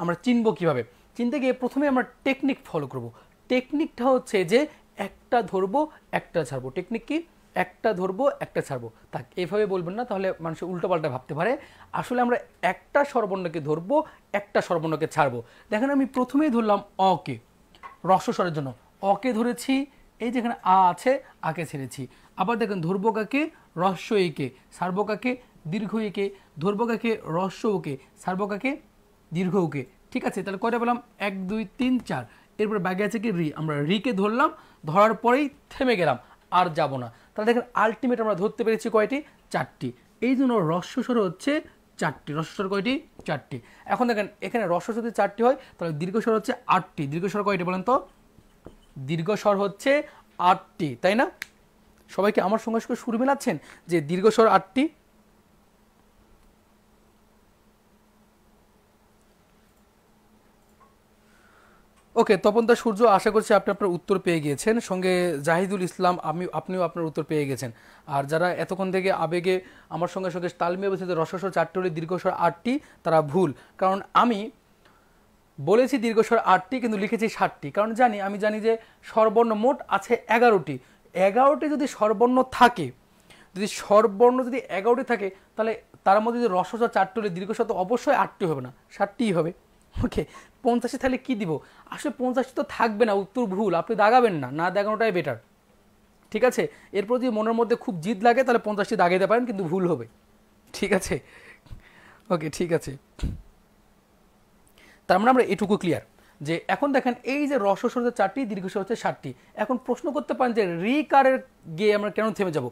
আমরা চিনব কিভাবে? চিনতে গিয়ে প্রথমে আমরা টেকনিক ফলো করব। টেকনিকটা হচ্ছে যে একটা ধরবো একটা ছাড়বো। টেকনিক কি? একটা ধরবো একটা ছাড়বো। তাক এভাবে বলবেন না, তাহলে মানুষ উল্টোপাল্টা ভাবতে পারে। আসলে আমরা একটা স্বরবর্ণকে ধরবো, একটা স্বরবর্ণকে ছাড়বো। দেখেন আমি প্রথমেই ধরলাম অকে, রস্য স্বরের জন্য অকে ধরেছি, এই যেখানে আ আছে আকে ছেড়েছি। আবার দেখেন ধরবো কাকে? রস্য একে, ছাড়বো কাকে? দীর্ঘ একে। ধরবো কাকে? রস্য ওকে, ছাড়বো কাকে? দীর্ঘ ওকে। ঠিক আছে, তাহলে কয়টা পেলাম? 1 2 3 4। এরপর বাকি আছে কি রি, আমরা রিকে ধরলাম, ধরার পরেই থেমে গেলাম, আর যাব না। তাহলে দেখেন আলটিমেট আমরা ধরতে পেরেছি কয়টি? 4টি। এই জন্য রস্য স্বর হচ্ছে 4টি। রস্য স্বর কয়টি? 4টি। এখন দেখেন এখানে রস্য স্বর যদি 4টি হয় তাহলে দীর্ঘ স্বর হচ্ছে 8টি। দীর্ঘ স্বর কয়টি বলেন তো? দীর্ঘ স্বর হচ্ছে 8টি, তাই না? সবাইকে আমার সঙ্গে সঙ্গে সুর মেলাচ্ছেন যে দীর্ঘ স্বর 8টি। ওকে, তপনদা সূর্য, আশা করছি আপনি আপনার উত্তর পেয়ে গিয়েছেন। সঙ্গে জাহিদুল ইসলাম, আপনিও আপনার উত্তর পেয়ে গেছেন। আর যারা এতক্ষণ থেকে আবেগে আমার সঙ্গে সঙ্গে তাল মিলিয়ে বলছে যে রস্য স্বর 4টি হলে দীর্ঘ স্বর 8টি, তারা ভুল। কারণ আমি বলেছি দীর্ঘ স্বর 8টি কিন্তু লিখেছি 7টি, কারণ আমি জানি যে স্বরবর্ণ মোট আছে 11টি। 11টি যদি স্বরবর্ণ থাকে, যদি স্বরবর্ণ যদি 11টি থাকে, তাহলে তার মধ্যে যদি রস্য স্বর 4টি হলে দীর্ঘ স্বর তো অবশ্যই 8টি হবে না, 7টিই হবে। ওকে, 85 তাহলে কি দিব? আসলে 85 তো থাকবে না, উত্তর ভুল। আপনি দাগাবেন না, না দাগানোটাই বেটার, ঠিক আছে? এরপর যদি মনের মধ্যে খুব জিদ লাগে তাহলে 50টি দাগাইতে পারেন, কিন্তু ভুল হবে, ঠিক আছে? ওকে, ঠিক আছে, তার মানে আমরা এটুকু ক্লিয়ার যে এখন দেখেন এই যে রস্য স্বর হচ্ছে 4টি, দীর্ঘ স্বর হচ্ছে 7টি। এখন প্রশ্ন করতে পারেন যে রি কারের গিয়ে আমরা কেন থেমে যাব?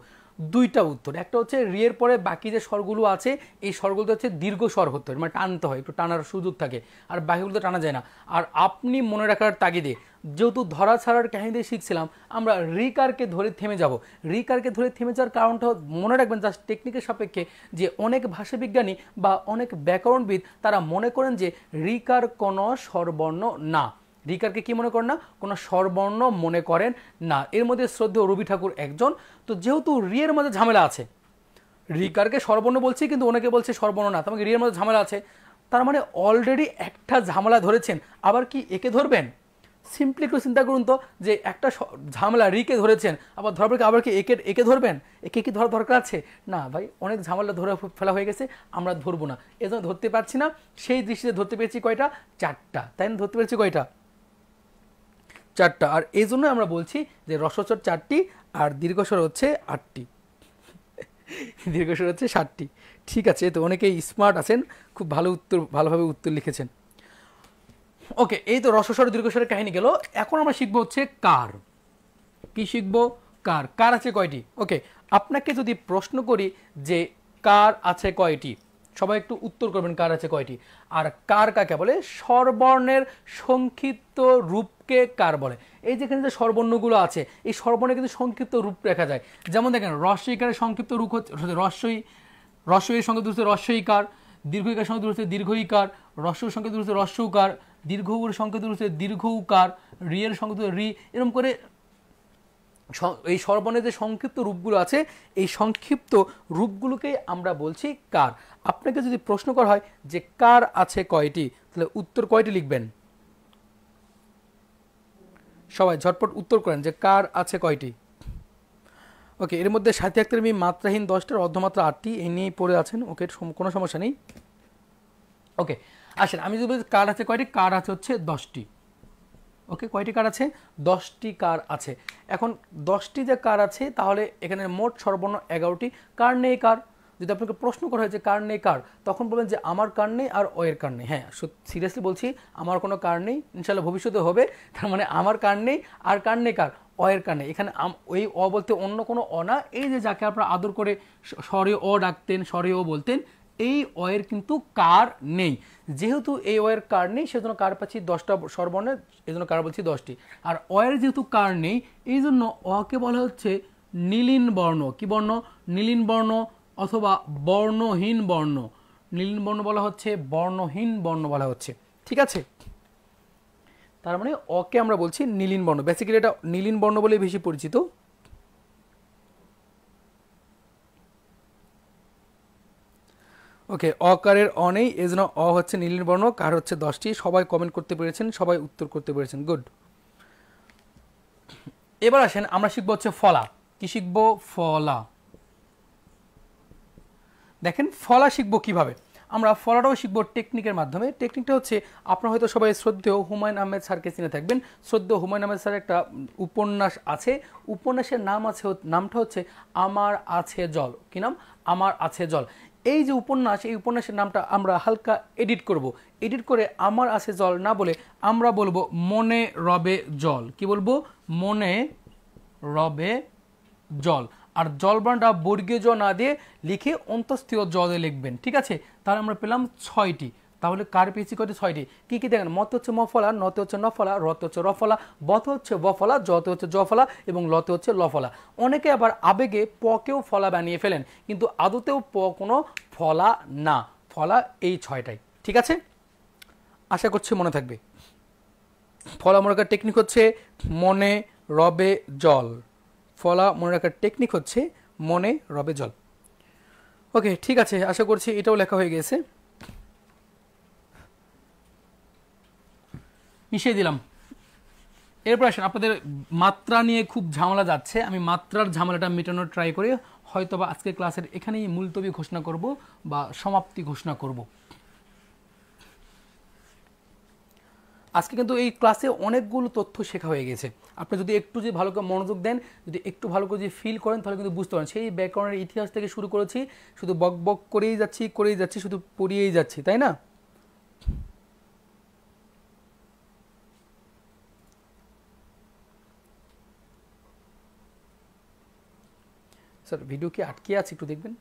দুইটা উত্তর। একটা হচ্ছে রি এর পরে বাকি যে স্বরগুলো আছে এই স্বরগুলো হচ্ছে দীর্ঘ স্বর হতে হয়, মানে টানতে হয়, একটু টানার সুযোগ থাকে, আর বাকিগুলো তো টানা যায় না। আর আপনি মনে রাখার তাগিদে, যেহেতু ধরা ছাড়ার কাহিনী শিখছিলাম, আমরা রিকারকে ধরে থেমে যাব। রিকারকে ধরে থেমে যাওয়ার কারণটা মনে রাখবেন জাস্ট টেকনিকের সাপেক্ষে, যে অনেক ভাষাবিজ্ঞানী বা অনেক ব্যাকরণবিদ তারা মনে করেন যে রিকার কোনো স্বরবর্ণ না। রিকারকে কি মনে করেন না? কোনো স্বরবর্ণ মনে করেন না। এর মধ্যে শ্রদ্ধেয় রবি ঠাকুর একজন। তো যেহেতু রি এর মধ্যে ঝামেলা আছে, রিকারকে স্বরবর্ণ বলছি কিন্তু অনেকে বলছে স্বরবর্ণ না, তোমাকে রি এর মধ্যে ঝামেলা আছে, তার মানে অলরেডি একটা ঝামেলা ধরেছেন, আবার কি একে ধরবেন? সিম্পলি একটু চিন্তা করুন তো, যে একটা ঝামেলা রিকে ধরেছেন, আবার ধরবেন কি আবার কি একে ধরবেন? একে কি ধরার দরকার আছে? না ভাই, অনেক ঝামেলা ধরে ফেলা হয়ে গেছে, আমরা ধরবো না, এজন্য ধরতে পারছি না। সেই দৃষ্টিতে ধরতে পেরেছি কয়টা? 4টা, তাই না? ধরতে পেরেছি কয়টা? 4টা। আর এই জন্য আমরা বলছি যে রস্য স্বর 4টি আর দীর্ঘ স্বর হচ্ছে 8টি। দীর্ঘস্বর হচ্ছে 60টি। ঠিক আছে, তো অনেকেই স্মার্ট আছেন, খুব ভালোভাবে উত্তর লিখেছেন। ওকে, এই তো রসস্বর দীর্ঘস্বরের কাহিনী গেল। এখন আমরা শিখবো হচ্ছে কার। কি শিখবো? কার। কার আছে কয়টি? ওকে, আপনাকে যদি প্রশ্ন করি যে কার আছে কয়টি, সবাই একটু উত্তর করবেন কার আছে কয়টি। আর কার কাকে বলে? স্বরবর্ণের সংক্ষিপ্ত রূপকে কার বলে। এই যেখানে যে স্বরবর্ণগুলো আছে, এই স্বরবর্ণে কিন্তু সংক্ষিপ্ত রূপ রেখা যায়। যেমন দেখেন, রস্বইকারের সংক্ষিপ্ত রূপ হচ্ছে রস্বইয়ের সংক্ষিপ্ত হচ্ছে রস্বইকার, দীর্ঘইকার সংক্ষিপ্ত হচ্ছে দীর্ঘইকার, রস্বর সংক্ষিপ্ত হচ্ছে রস্যউকার, দীর্ঘউর সংক্ষিপ্ত হচ্ছে দীর্ঘউকার, রিয়ের সংক্ষিপ্ত রি। এরকম করে এই স্বরবর্ণের যে সংক্ষিপ্ত রূপগুলো আছে, এই সংক্ষিপ্ত রূপগুলোকেই আমরা বলছি কার। আপনাকে যদি প্রশ্ন করা হয় যে কার আছে কয়টি, তাহলে উত্তর কয়টি লিখবেন? সবাই ঝটপট উত্তর করেন যে কার আছে কয়টি। ওকে, এর মধ্যে সাহিত্য একাডেমি মাত্রাহীন 10টার অর্ধমাত্রা 8টি, এই নিয়েই পড়ে আছেন। ওকে, কোনো সমস্যা নেই। ওকে, আসেন আমি যদি বলি কার আছে কয়টি, কার আছে হচ্ছে 10টি। ওকে, কয়টি কার আছে? 10টি কার আছে। এখন 10টি যে কার আছে, তাহলে এখানে মোট সর্বর্ণ 11টি। কার নেই কার? যদি আপনাকে প্রশ্ন করা হয় যে কার নেই কার, তখন বলবেন যে আমার কার নেই আর অয়ের কার নেই। হ্যাঁ, সিরিয়াসলি বলছি, আমার কোনো কার নেই, ইনশাল্লাহ ভবিষ্যতে হবে। তার মানে আমার কার নেই আর কার নেই কার? অয়ের কার নেই। এখানে ওই অ বলতে অন্য কোনো অ না, এই যে যাকে আপনারা আদর করে স্বরে অ ডাকতেন, স্বরে ও বলতেন, এই অয়ের কিন্তু কার নেই। যেহেতু এই অয়ের কার নেই, সেজন্য কার পাচ্ছি 10টা স্বরবর্ণের, এই জন্য কার বলছি 10টি। আর অয়ের যেহেতু কার নেই, এই জন্য অকে বলা হচ্ছে নীলিন বর্ণ। কি বর্ণ? নীলিন বর্ণ অথবা বর্ণহীন বর্ণ। নীলিন বর্ণ বলা হচ্ছে, বর্ণহীন বর্ণ বলা হচ্ছে। ঠিক আছে, তার মানে অকে আমরা বলছি নীলিন বর্ণ। বেসিক্যালি এটা নীলিন বর্ণ বলে বেশি পরিচিত। ওকে, অকারের অ নেই, এই জন্য অ হচ্ছে নীলিন বর্ণ, কার হচ্ছে 10টি। সবাই কমেন্ট করতে পেরেছেন, সবাই উত্তর করতে পেরেছেন, গুড। এবার আসেন আমরা শিখবো হচ্ছে ফলা। কি শিখবো? ফলা। দেখেন, ফলা শিখবো কিভাবে। আমরা ফলাটাও শিখবো টেকনিকের মাধ্যমে। টেকনিকটা হচ্ছে, আপনারা হয়তো সবাই শ্রদ্ধেয় হুমায়ুন আহমেদ স্যারকে চিনে থাকবেন। শ্রদ্ধেয় হুমায়ুন আহমেদ স্যারের একটা উপন্যাস আছে, উপন্যাসের নামটা হচ্ছে আমার আছে জল। কি নাম? আমার আছে জল। এই যে উপন্যাস, এই উপন্যাসের নামটা আমরা হালকা এডিট করব। এডিট করে আমার আছে জল না বলে আমরা বলবো মনে রবে জল। কি বলবো? মনে রবে জল। আর জল বানানটা বর্গীয় জ না দিয়ে লিখে অন্তস্থীয় জ দিয়ে লিখবেন। ঠিক আছে, তাহলে আমরা পেলাম 6টি। তাহলে কার পেয়েছি কয়টি? 6টি। কি কি দেখেন, মতে হচ্ছে মফলা, নতে হচ্ছে নফলা, রতে হচ্ছে রফলা, বতে হচ্ছে বফলা, জতে হচ্ছে জফলা এবং লতে হচ্ছে লফলা। অনেকে আবার আবেগে পকেও ফলা বানিয়ে ফেলেন, কিন্তু আদতেও প কোনো ফলা না, ফলা এই 6টাই। ঠিক আছে, আশা করছি মনে থাকবে। ফলা মনে রাখার টেকনিক হচ্ছে মনে রবে জল। ফলা মনে রাখার টেকনিক হচ্ছে মনে রবে জল। ওকে, ঠিক আছে, আশা করছি এটাও লেখা হয়ে গেছে। মিশিয়ে দিলাম। এরপর আসেন, আপনাদের মাত্রা নিয়ে খুব ঝামেলা যাচ্ছে, আমি মাত্রার ঝামেলাটা মেটানোর ট্রাই করি। হয়তোবা আজকের ক্লাসের এখানেই মুলতবি ঘোষণা করব বা সমাপ্তি ঘোষণা করব। আজকে কিন্তু এই ক্লাসে অনেকগুলো তথ্য শেখা হয়ে গেছে। আপনি যদি একটু ভালো করে মনোযোগ দেন, যদি একটু ভালো করে ফিল করেন, তাহলে কিন্তু বুঝতে পারেন। সেই ব্যাকরণের ইতিহাস থেকে শুরু করেছি, শুধু বক বক করেই যাচ্ছি, শুধু পড়িয়েই যাচ্ছি, তাই না? স্যার, ভিডিও কি আটকে আছে? একটু দেখবেন।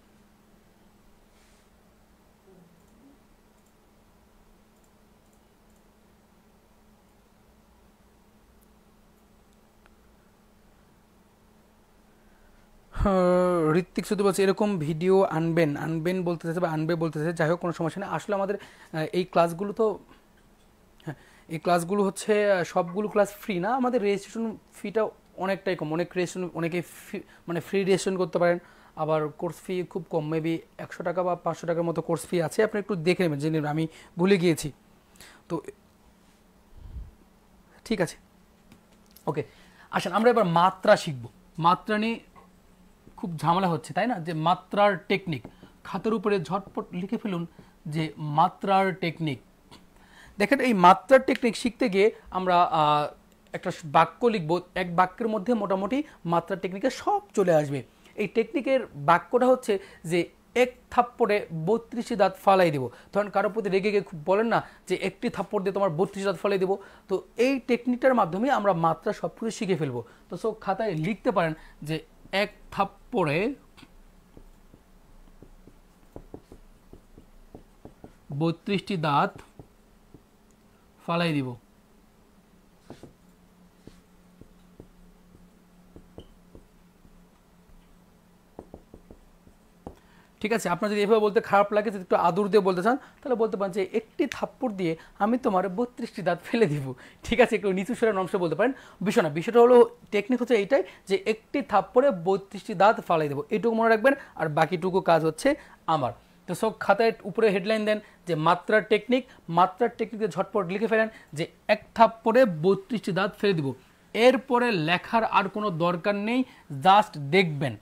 ঋত্বিক শুধু বলছে এরকম ভিডিও আনবেন বলতে চাইছে বা আনবে বলতে চাইছে। যাই হোক, কোনো সমস্যা নেই। আসলে আমাদের এই ক্লাসগুলো তো, হ্যাঁ, এই ক্লাসগুলো হচ্ছে সবগুলো ক্লাস ফ্রি না। আমাদের রেজিস্ট্রেশন ফিটা অনেকটাই কম। অনেকে মানে ফ্রি রেজিস্ট্রেশন করতে পারেন, আবার কোর্স ফি খুব কম, মেবি 100 টাকা বা 500 টাকার মতো কোর্স ফি আছে। আপনি একটু দেখে নেবেন, জেনে নেবেন, আমি ভুলে গিয়েছি তো। ঠিক আছে, ওকে, আসেন আমরা এবার মাত্রা শিখব। মাত্রা নিয়ে খুব ঝামেলা হচ্ছে, তাই না? যে মাত্রার টেকনিক, খাতার উপরে ঝটপট লিখে ফেলুন যে মাত্রার টেকনিক। দেখেন, এই মাত্রার টেকনিক শিখতে গিয়ে আমরা একটা বাক্য লিখব, এক বাক্যের মধ্যে মোটামুটি মাত্রার টেকনিকে সব চলে আসবে। এই টেকনিকের বাক্যটা হচ্ছে যে এক থাপ্পড়ে 32টি দাঁত ফালাই দিব। তখন কারোর প্রতি রেগে গিয়ে খুব বলেন না যে একটি থাপ্পড় দিয়ে তোমার 32 দাঁত ফালাই দিব। তো এই টেকনিকটার মাধ্যমে আমরা মাত্রা সব কিছু শিখে ফেলবো। তো সো খাতায় লিখতে পারেন যে এক থাপ্পড়ে 32টি দাঁত ফালাই দিব। ঠিক আছে, আপনার যদি এভাবে বলতে খারাপ লাগে, যদি একটু আদর দিয়ে বলতে চান, তাহলে বলতে পারেন যে একটি থাপ্পড় দিয়ে আমি তোমার 32টি দাঁত ফেলে দিব। ঠিক আছে, একটু নিচু স্বরের অংশ বলতে পারেন, বিষয় না। বিষয়টা হলো টেকনিক হচ্ছে এইটাই যে একটি থাপ্পড়ে 32টি দাঁত ফালাই দেবো, এটুকু মনে রাখবেন। আর বাকিটুকু কাজ হচ্ছে আমার। তো সব খাতায় উপরে হেডলাইন দেন যে মাত্রার টেকনিক, মাত্রার টেকনিকে ঝটপট লিখে ফেলেন যে এক থাপ্পড়ে 32টি দাঁত ফেলে দিব। এরপরে লেখার আর কোনো দরকার নেই, জাস্ট দেখবেন,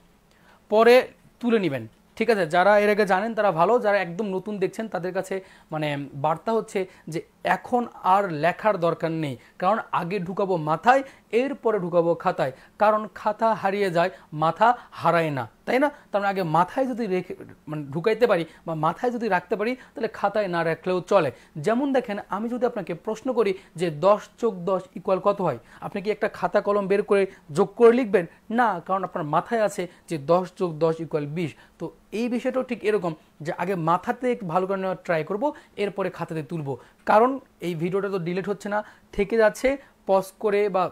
পরে তুলে নেবেন। ঠিক আছে, যারা এর আগে জানেন তারা ভালো, যারা একদম নতুন দেখছেন তাদের কাছে মানে বার্তা হচ্ছে যে এখন আর লেখার দরকার নেই, কারণ আগে ঢুকাবো মাথায়, এরপরে ঢুকাবো খাতায়। কারণ খাতা হারিয়ে যায়, মাথা হারায় না, তাই না? তার মানে আগে মাথায় যদি রেখে মানে ঢুকাইতে পারি বা মাথায় যদি রাখতে পারি, তাহলে খাতায় না রাখলেও চলে। যেমন দেখেন, আমি যদি আপনাকে প্রশ্ন করি যে 10 যোগ 10 ইকুয়াল কত হয়, আপনি কি একটা খাতা কলম বের করে যোগ করে লিখবেন? না, কারণ আপনার মাথায় আছে যে 10 যোগ 10 ইকুয়াল 20। তো এই বিষয়টাও ঠিক এরকম যে আগে মাথাতে ভালো করে নেওয়ার ট্রাই করব, এরপরে খাতাতে তুলব। কারণ এই ভিডিওটা তো ডিলিট হচ্ছে না, থেকে যাচ্ছে, পজ করে বা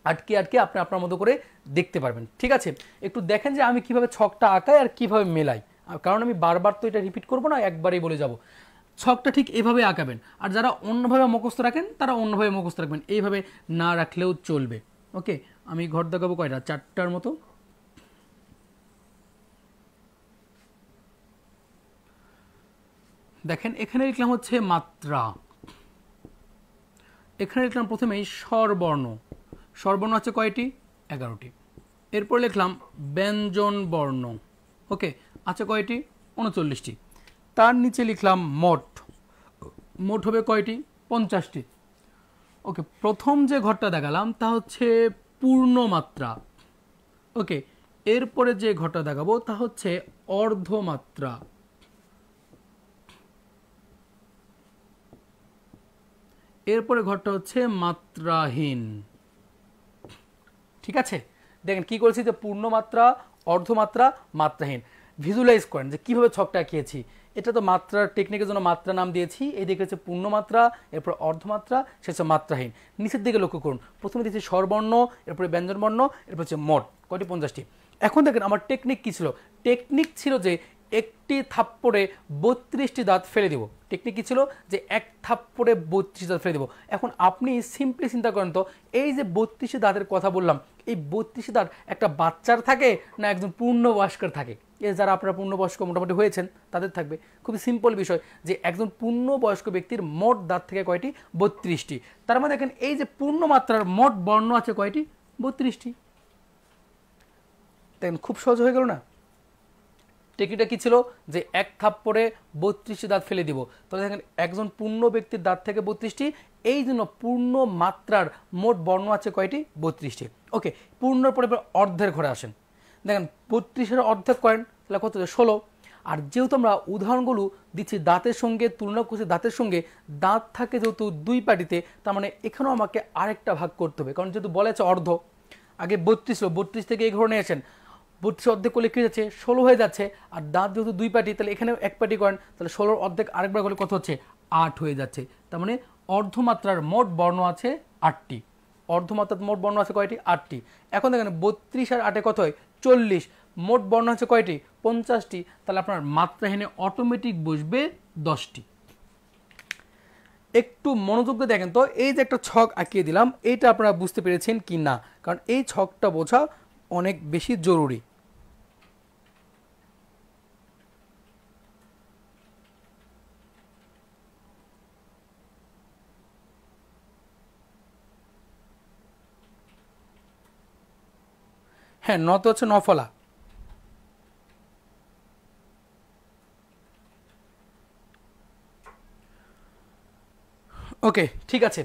আটকে আটকে আপনি আপনার মতো করে দেখতে পারবেন। ঠিক আছে, একটু দেখেন যে আমি কিভাবে ছকটা আঁকাই আর কিভাবে মেলাই, কারণ আমি বারবার তো এটা রিপিট করব না, একবারেই বলে যাব। ছকটা ঠিক এভাবে আঁকাবেন, আর যারা অন্যভাবে মুখস্থ রাখেন তারা অন্যভাবে মুখস্থ রাখবেন, এইভাবে না রাখলেও চলবে। ওকে, আমি ঘর দেখাবো কয়টা, 4টার মতো। দেখেন, এখানে লিখলাম হচ্ছে মাত্রা, এখানে লিখলাম প্রথমেই স্বরবর্ণ, স্বরবর্ণ আছে কয়টি? 11টি। এরপর লিখলাম ব্যঞ্জন বর্ণ, ওকে, আছে কয়টি? 39টি। তার নিচে লিখলাম মোট, মোট হবে কয়টি? 50টি। ওকে, প্রথম যে ঘরটা দেখালাম তা হচ্ছে পূর্ণমাত্রা। ওকে, এরপরে যে ঘরটা দেখাবো তা হচ্ছে অর্ধমাত্রা। এরপরে ঘরটা হচ্ছে মাত্রাহীন। ঠিক আছে, দেখেন কি করেছি যে পূর্ণমাত্রা, অর্ধমাত্রা, মাত্রাহীন। ভিজুয়ালাইজ করেন যে কিভাবে ছকটা আঁকিয়েছি। এটা তো মাত্রার টেকনিকের জন্য মাত্রা নাম দিয়েছি। এই দিকে হচ্ছে পূর্ণমাত্রা, এরপর অর্ধমাত্রা, শেষ হচ্ছে মাত্রাহীন। নিচের দিকে লক্ষ্য করুন, প্রথমে দিয়েছি স্বরবর্ণ, এরপরে ব্যঞ্জনবর্ণ, এরপর হচ্ছে মোট কয়টি? 50টি। এখন দেখেন আমার টেকনিক কি ছিল? টেকনিক ছিল যে একটি থাপ্পড়ে 32টি দাঁত ফেলে দেব। টেকনিক কি ছিল? যে এক থাপ্পড়ে 32টি দাঁত ফেলে দেব। এখন আপনি সিম্পলি চিন্তা করেন তো, এই যে 32টি দাঁতের কথা বললাম, এই 32টি দাঁত একটা বাচ্চার থাকে না একজন পূর্ণবয়স্কের থাকে? এই যারা আপনারা পূর্ণবয়স্ক মোটামুটি হয়েছেন তাদের থাকবে। খুবই সিম্পল বিষয় যে একজন পূর্ণবয়স্ক ব্যক্তির মোট দাঁত থেকে কয়টি? 32টি। তার মানে দেখেন এই যে পূর্ণমাত্রার মোট বর্ণ আছে কয়টি? 32টি। দেখেন খুব সহজ হয়ে গেল না? টেকনিকটা কি ছিল? যে এক থাপ্পড়ে 32টি দাঁত ফেলে দিব। তাহলে দেখেন একজন পূর্ণ ব্যক্তির দাঁত থেকে 32টি, এই জন্য পূর্ণ মাত্রার মোট বর্ণ আছে কয়টি? 32টি। ওকে, পূর্ণর পরে অর্ধের ঘরে আসেন। দেখেন 32-এর অর্ধেক করেন, তাহলে কত? 16। আর যেহেতু আমরা উদাহরণগুলো দিচ্ছি দাঁতের সঙ্গে, তুলনা করছি দাঁতের সঙ্গে, দাঁত থাকে যেহেতু দুই পাটিতে, তার মানে এখানেও আমাকে আরেকটা ভাগ করতে হবে। কারণ যেহেতু বলা আছে অর্ধ, আগে 32 ছিল, 32 থেকে এই ঘরে নিয়ে আসেন, 32 অর্ধেক করলে কি যাচ্ছে? 16 হয়ে যাচ্ছে। আর দাঁত যেহেতু দুই পাটি, তাহলে এখানে এক পাটি করেন, তাহলে 16 অর্ধেক আরেকবার করলে কত হচ্ছে? 8 হয়ে যাচ্ছে। তার মানে অর্ধমাত্রার মোট বর্ণ আছে 8টি। অর্ধমাত্রার মোট বর্ণ আছে কয়টি? 8টি। এখন দেখেন 32 আর 8-এ কত হয়? 40। মোট বর্ণ আছে কয়টি? 50টি। তাহলে আপনার মাত্রাহীনে অটোমেটিক বসবে 10টি। একটু মনোযোগ দিয়ে দেখেন তো, এই যে একটা ছক আঁকিয়ে দিলাম, এইটা আপনারা বুঝতে পেরেছেন কি না? কারণ এই ছকটা বোঝা অনেক বেশি জরুরি। হ্যাঁ, নত হচ্ছে নফলা। ওকে, ঠিক আছে।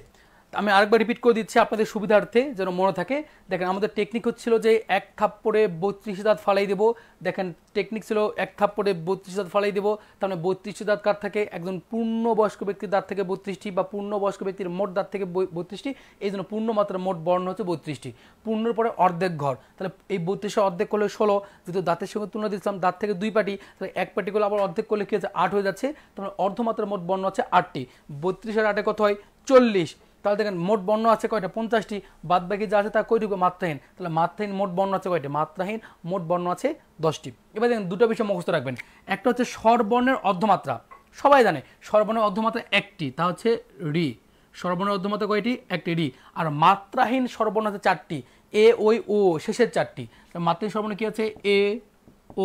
আমি আরেকবার রিপিট করে দিচ্ছি আপনাদের সুবিধার্থে যেন মনে থাকে। দেখেন আমাদের টেকনিক হচ্ছিল যে এক থাপ্পড়ে 32 দাঁত ফালাই দেবো। দেখেন টেকনিক ছিল এক থাপ্পড়ে 32 দাঁত ফালাই দেবো, তার মানে 32টি দাঁত কার থাকে, একজন পূর্ণবয়স্ক ব্যক্তির দাঁত থেকে 32টি, বা পূর্ণবয়স্ক ব্যক্তির মোট দাঁত থেকে 32টি। এই জন্য পূর্ণ মাত্রার মোট বর্ণ হচ্ছে 32টি। পূর্ণের পরে অর্ধেক ঘর, তাহলে এই 32 অর্ধেক করলে 16, যেহেতু দাঁতের সঙ্গে তুলনা দিচ্ছিলাম দাঁত থেকে 2 পাটি, তাহলে এক পাটি করলে আবার অর্ধেক করলে কি হচ্ছে 8 হয়ে যাচ্ছে। তাহলে অর্ধমাত্রার মোট বর্ণ হচ্ছে 8টি। 32 আর 8 কত হয় 40। তাহলে দেখেন মোট বর্ণ আছে কয়টা 50টি, বাদ বাকি যা আছে তা কয়টুকু মাত্রাহীন। তাহলে মাত্রাহীন মোট বর্ণ আছে কয়টি, মাত্রাহীন মোট বর্ণ আছে 10টি। এবার দেখেন দুটো বিষয় মুখস্থ রাখবেন। একটা হচ্ছে স্বরবর্ণের অর্ধমাত্রা, সবাই জানে স্বরবর্ণের অর্ধমাত্রা একটি, তা হচ্ছে রি। স্বরবর্ণের অর্ধমাত্রা কয়টি, একটি রি। আর মাত্রাহীন স্বরবর্ণ আছে 4টি, এ ওই ও শেষের 4টি। মাত্রাহীন স্বরবর্ণ কি আছে, এ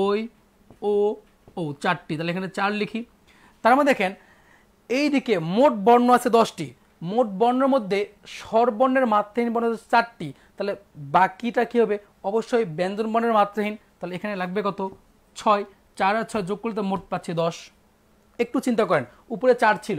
ওই ও ও 4টি, তাহলে এখানে 4 লিখি। তার মধ্যে দেখেন এইদিকে মোট বর্ণ আছে 10টি, মোট বর্ণের মধ্যে স্বরবর্ণের মাত্রাহীন বর্ণ আছে 4টি, তাহলে বাকিটা কি হবে, অবশ্যই ব্যঞ্জন বর্ণের মাত্রাহীন। তাহলে এখানে লাগবে কত 6, 4 আর 6 যোগ করলে তো মোট পাচ্ছি 10। একটু চিন্তা করেন, উপরে 4 ছিল,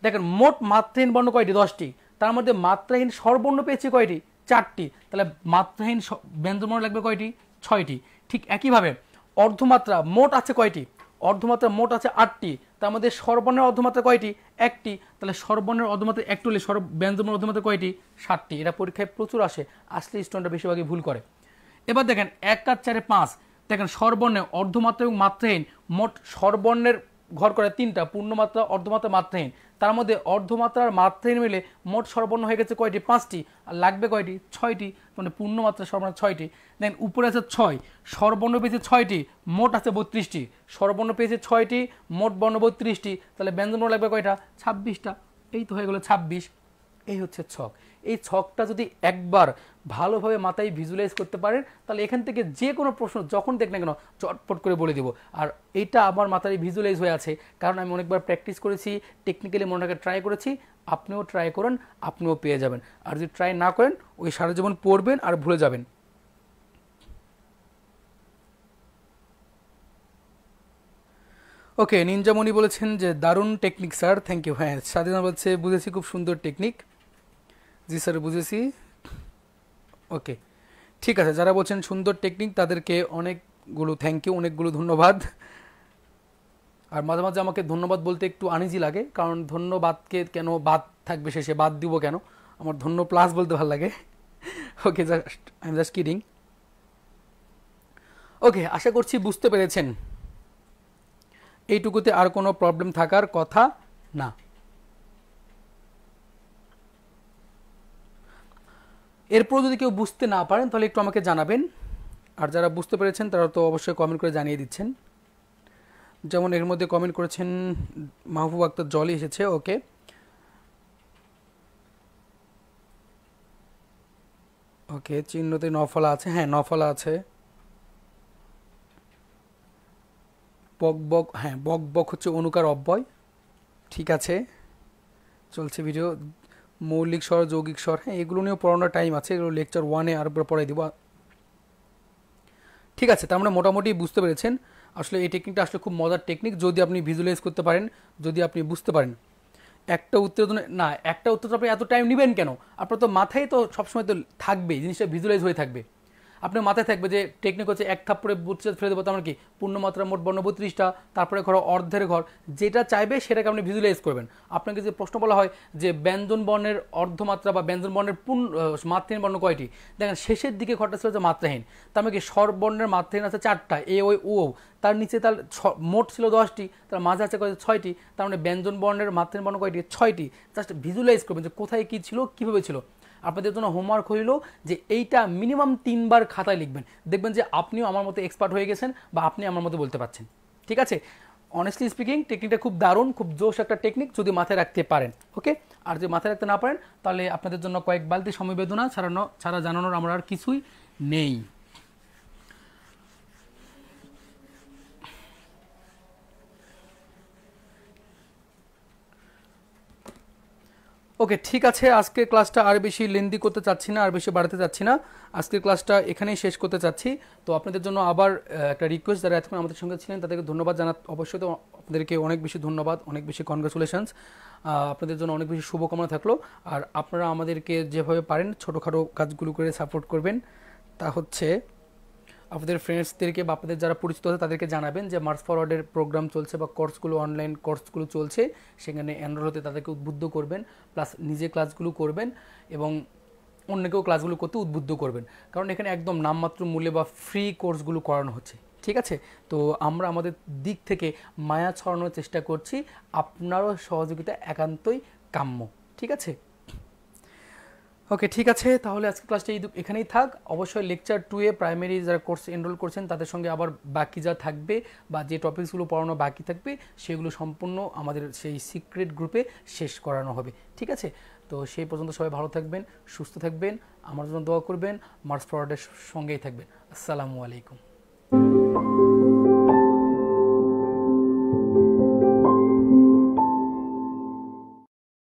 দেখেন মোট মাত্রাহীন বর্ণ কয়টি 10টি, তার মধ্যে মাত্রাহীন স্বরবর্ণ পেয়েছি কয়টি 4টি, তাহলে মাত্রাহীন ব্যঞ্জন বর্ণ লাগবে কয়টি 6টি। ঠিক একইভাবে অর্ধমাত্রা মোট আছে কয়টি, অর্ধমাত্রা মোট আছে 8টি, তার মধ্যে স্বরবর্ণের অর্ধমাত্রা কয়টি, একটি, তাহলে স্বরবর্ণের অর্ধমাত্রা একটু হলে ব্যঞ্জনের অর্ধমাত্রা কয়টি 7টি। এটা পরীক্ষায় প্রচুর আসলে স্টুডেন্টরা বেশিরভাগই ভুল করে। এবার দেখেন 1 আর 4 5, দেখেন স্বরবর্ণের অর্ধমাত্রা এবং মাত্রাহীন, মোট স্বরবর্ণের ঘর করে 3টা, পূর্ণমাত্রা অর্ধমাত্রা মাত্রাহীন, তার মধ্যে অর্ধমাত্রার মাত্রাহীন মিলে মোট স্বরবর্ণ হয়ে গেছে কয়টি 5টি, আর লাগবে কয়টি 6টি, মানে পূর্ণমাত্রা স্বরবর্ণ 6টি। দেন উপরে আছে 6, স্বরবর্ণ পেয়েছে 6টি, মোট আছে 32টি, স্বরবর্ণ পেয়েছে 6টি, মোট বর্ণ 32টি, তাহলে ব্যঞ্জনবর্ণ লাগবে কয়টা 26টা। এই তো হয়ে গেল 26। এই হচ্ছে ছক। এই ছকটা যদি একবার ভালোভাবে মাথায় ভিজুয়ালাইজ করতে পারেন, তাহলে এখান থেকে যে কোনো প্রশ্ন যখন দেখ না কেন চটপট করে বলে দিব। আর এইটা আমার মাথায় ভিজুয়ালাইজ হয়ে আছে, কারণ আমি অনেকবার প্র্যাকটিস করেছি, টেকনিক্যালি মনটাকে ট্রাই করেছি। আপনিও ট্রাই করেন, আপনিও পেয়ে যাবেন। আর যদি ট্রাই না করেন, ওই সারা জীবন পড়বেন আর ভুলে যাবেন। ওকে, নিনজামণি বলেছেন যে দারুণ টেকনিক স্যার, থ্যাংক ইউ। হ্যাঁ, স্বাধীনা বলছে বুঝেছি, খুব সুন্দর টেকনিক। জি স্যার বুঝেছি। ওকে, ঠিক আছে, যারা বলছেন সুন্দর টেকনিক তাদেরকে অনেকগুলো থ্যাংক ইউ, অনেকগুলো ধন্যবাদ। আর মাঝে মাঝে আমাকে ধন্যবাদ বলতে একটু আনইজি লাগে, কারণ ধন্যবাদকে কেন বাদ থাকবে শেষে, বাদ দিব কেন, আমার ধন্য প্লাস বলতে ভালো লাগে। ওকে, আই এম জাস্ট কিডিং। ওকে, আশা করছি বুঝতে পেরেছেন। এইটুকুতে আর কোনো প্রবলেম থাকার কথা না। এরপর যদি কেউ বুঝতে না পারেন তাহলে একটু আমাকে জানাবেন, আর যারা বুঝতে পেরেছেন তারা তো অবশ্যই কমেন্ট করে জানিয়ে দিচ্ছেন। যেমন এর মধ্যে কমেন্ট করেছেন মাহবুব আক্তার, জলই এসেছে। ওকে, ওকে, চিহ্নতে নফলা আছে, হ্যাঁ নফলা আছে। বক বক, হ্যাঁ বক বক হচ্ছে অনুকার অব্যয়, ঠিক আছে চলছে ভিডিও। মৌলিক স্বর, যৌগিক স্বর, হ্যাঁ এগুলো নিয়েও পড়ানোর টাইম আছে, এগুলো লেকচার 1-এ আরেকবার পড়াই দিব। ঠিক আছে, তার মানে মোটামুটি বুঝতে পেরেছেন। আসলে এই টেকনিকটা আসলে খুব মজার টেকনিক, যদি আপনি ভিজুয়ালাইজ করতে পারেন, যদি আপনি বুঝতে পারেন। একটা উত্তর না, একটা উত্তর আপনি এত টাইম নেবেন কেন, আপনার তো মাথায় তো সবসময় তো থাকবে, জিনিসটা ভিজুয়ালাইজ হয়ে থাকবে। আপনার মাথায় থাকবে যে টেকনিক হচ্ছে এক থাপ্পড়ে 32 ফেলে দেবো, তার মানে কি পূর্ণমাত্রা মোট বর্ণ 32টা, তারপরে ঘর অর্ধের ঘর, যেটা চাইবে সেটাকে আপনি ভিজুয়ালাইজ করবেন। আপনাকে যে প্রশ্ন বলা হয় যে ব্যঞ্জন বর্ণের অর্ধমাত্রা বা ব্যঞ্জন বর্ণের মাত্রাহীন বর্ণ কয়টি, দেখেন শেষের দিকে ঘরটা ছিল যে মাত্রাহীন, তার মানে কি স্বরবর্ণের মাত্রাহীন আছে 4টা, এ ওই ও, তার নিচে তার মোট ছিল 10টি, তার মাঝে আছে কয়টি 6টি, তার মানে ব্যঞ্জন বর্ণের মাত্রাহীন বর্ণ কয়টি 6টি। জাস্ট ভিজুয়ালাইজ করবেন যে কোথায় কী ছিল, কীভাবে ছিল। আপনাদের জন্য হোমওয়ার্ক হইল যে এইটা মিনিমাম 3 বার খাতায় লিখবেন, দেখবেন যে আপনিও আমার মতো এক্সপার্ট হয়ে গেছেন, বা আপনি আমার মতো বলতে পারছেন। ঠিক আছে, অনেস্টলি স্পিকিং টেকনিকটা খুব দারুণ, খুব জোশ একটা টেকনিক, যদি মাথায় রাখতে পারেন। ওকে, আর যদি মাথায় রাখতে না পারেন তাহলে আপনাদের জন্য কয়েক বালতি সমবেদনা ছাড়া জানানোর আমার আর কিছুই নেই। ওকে, ঠিক আছে, আজকে ক্লাসটা আর বেশি লেন্দি করতে চাচ্ছি না, আর বেশি বাড়াতে চাচ্ছি না, আজকের ক্লাসটা এখানেই শেষ করতে চাচ্ছি। তো আপনাদের জন্য আবার একটা রিকোয়েস্ট, যারা এতক্ষণ আমাদের সঙ্গে ছিলেন তাদেরকে ধন্যবাদ অবশ্যই, তো আপনাদেরকে অনেক বেশি ধন্যবাদ, অনেক বেশি কনগ্রাচুলেশনস, আপনাদের জন্য অনেক বেশি শুভকামনা থাকলো। আর আপনারা আমাদেরকে যেভাবে পারেন ছোটোখাটো কাজগুলো করে সাপোর্ট করবেন। তা হচ্ছে আপনাদের ফ্রেন্ডসদেরকে বা আপনাদের যারা পরিচিত আছে তাদেরকে জানাবেন যে মার্চ ফরওয়ার্ডের প্রোগ্রাম চলছে বা কোর্সগুলো, অনলাইন কোর্সগুলো চলছে, সেখানে এনরোল হতে তাদেরকে উদ্বুদ্ধ করবেন, প্লাস নিজে ক্লাসগুলো করবেন এবং অন্যকেও ক্লাসগুলো করতে উদ্বুদ্ধ করবেন। কারণ এখানে একদম নামমাত্র মূল্যে বা ফ্রি কোর্সগুলো করানো হচ্ছে, ঠিক আছে? তো আমরা আমাদের দিক থেকে মায়া ছড়ানোর চেষ্টা করছি, আপনারও সহযোগিতা একান্তই কাম্য, ঠিক আছে? ওকে, ঠিক আছে, তাহলে আজকে ক্লাসটা এখানেই থাক। অবশ্যই লেকচার 2-এ প্রাইমারি যারা কোর্স এনরোল করছেন তাদের সঙ্গে আবার বাকি যা থাকবে বা যে টপিকসগুলো পড়ানো বাকি থাকবে সেগুলো সম্পূর্ণ আমাদের সেই সিক্রেট গ্রুপে শেষ করানো হবে, ঠিক আছে? তো সেই পর্যন্ত সবাই ভালো থাকবেন, সুস্থ থাকবেন, আমার জন্য দোয়া করবেন, মার্চ ফরওয়ার্ডের সঙ্গেই থাকবেন। আসসালামু আলাইকুম।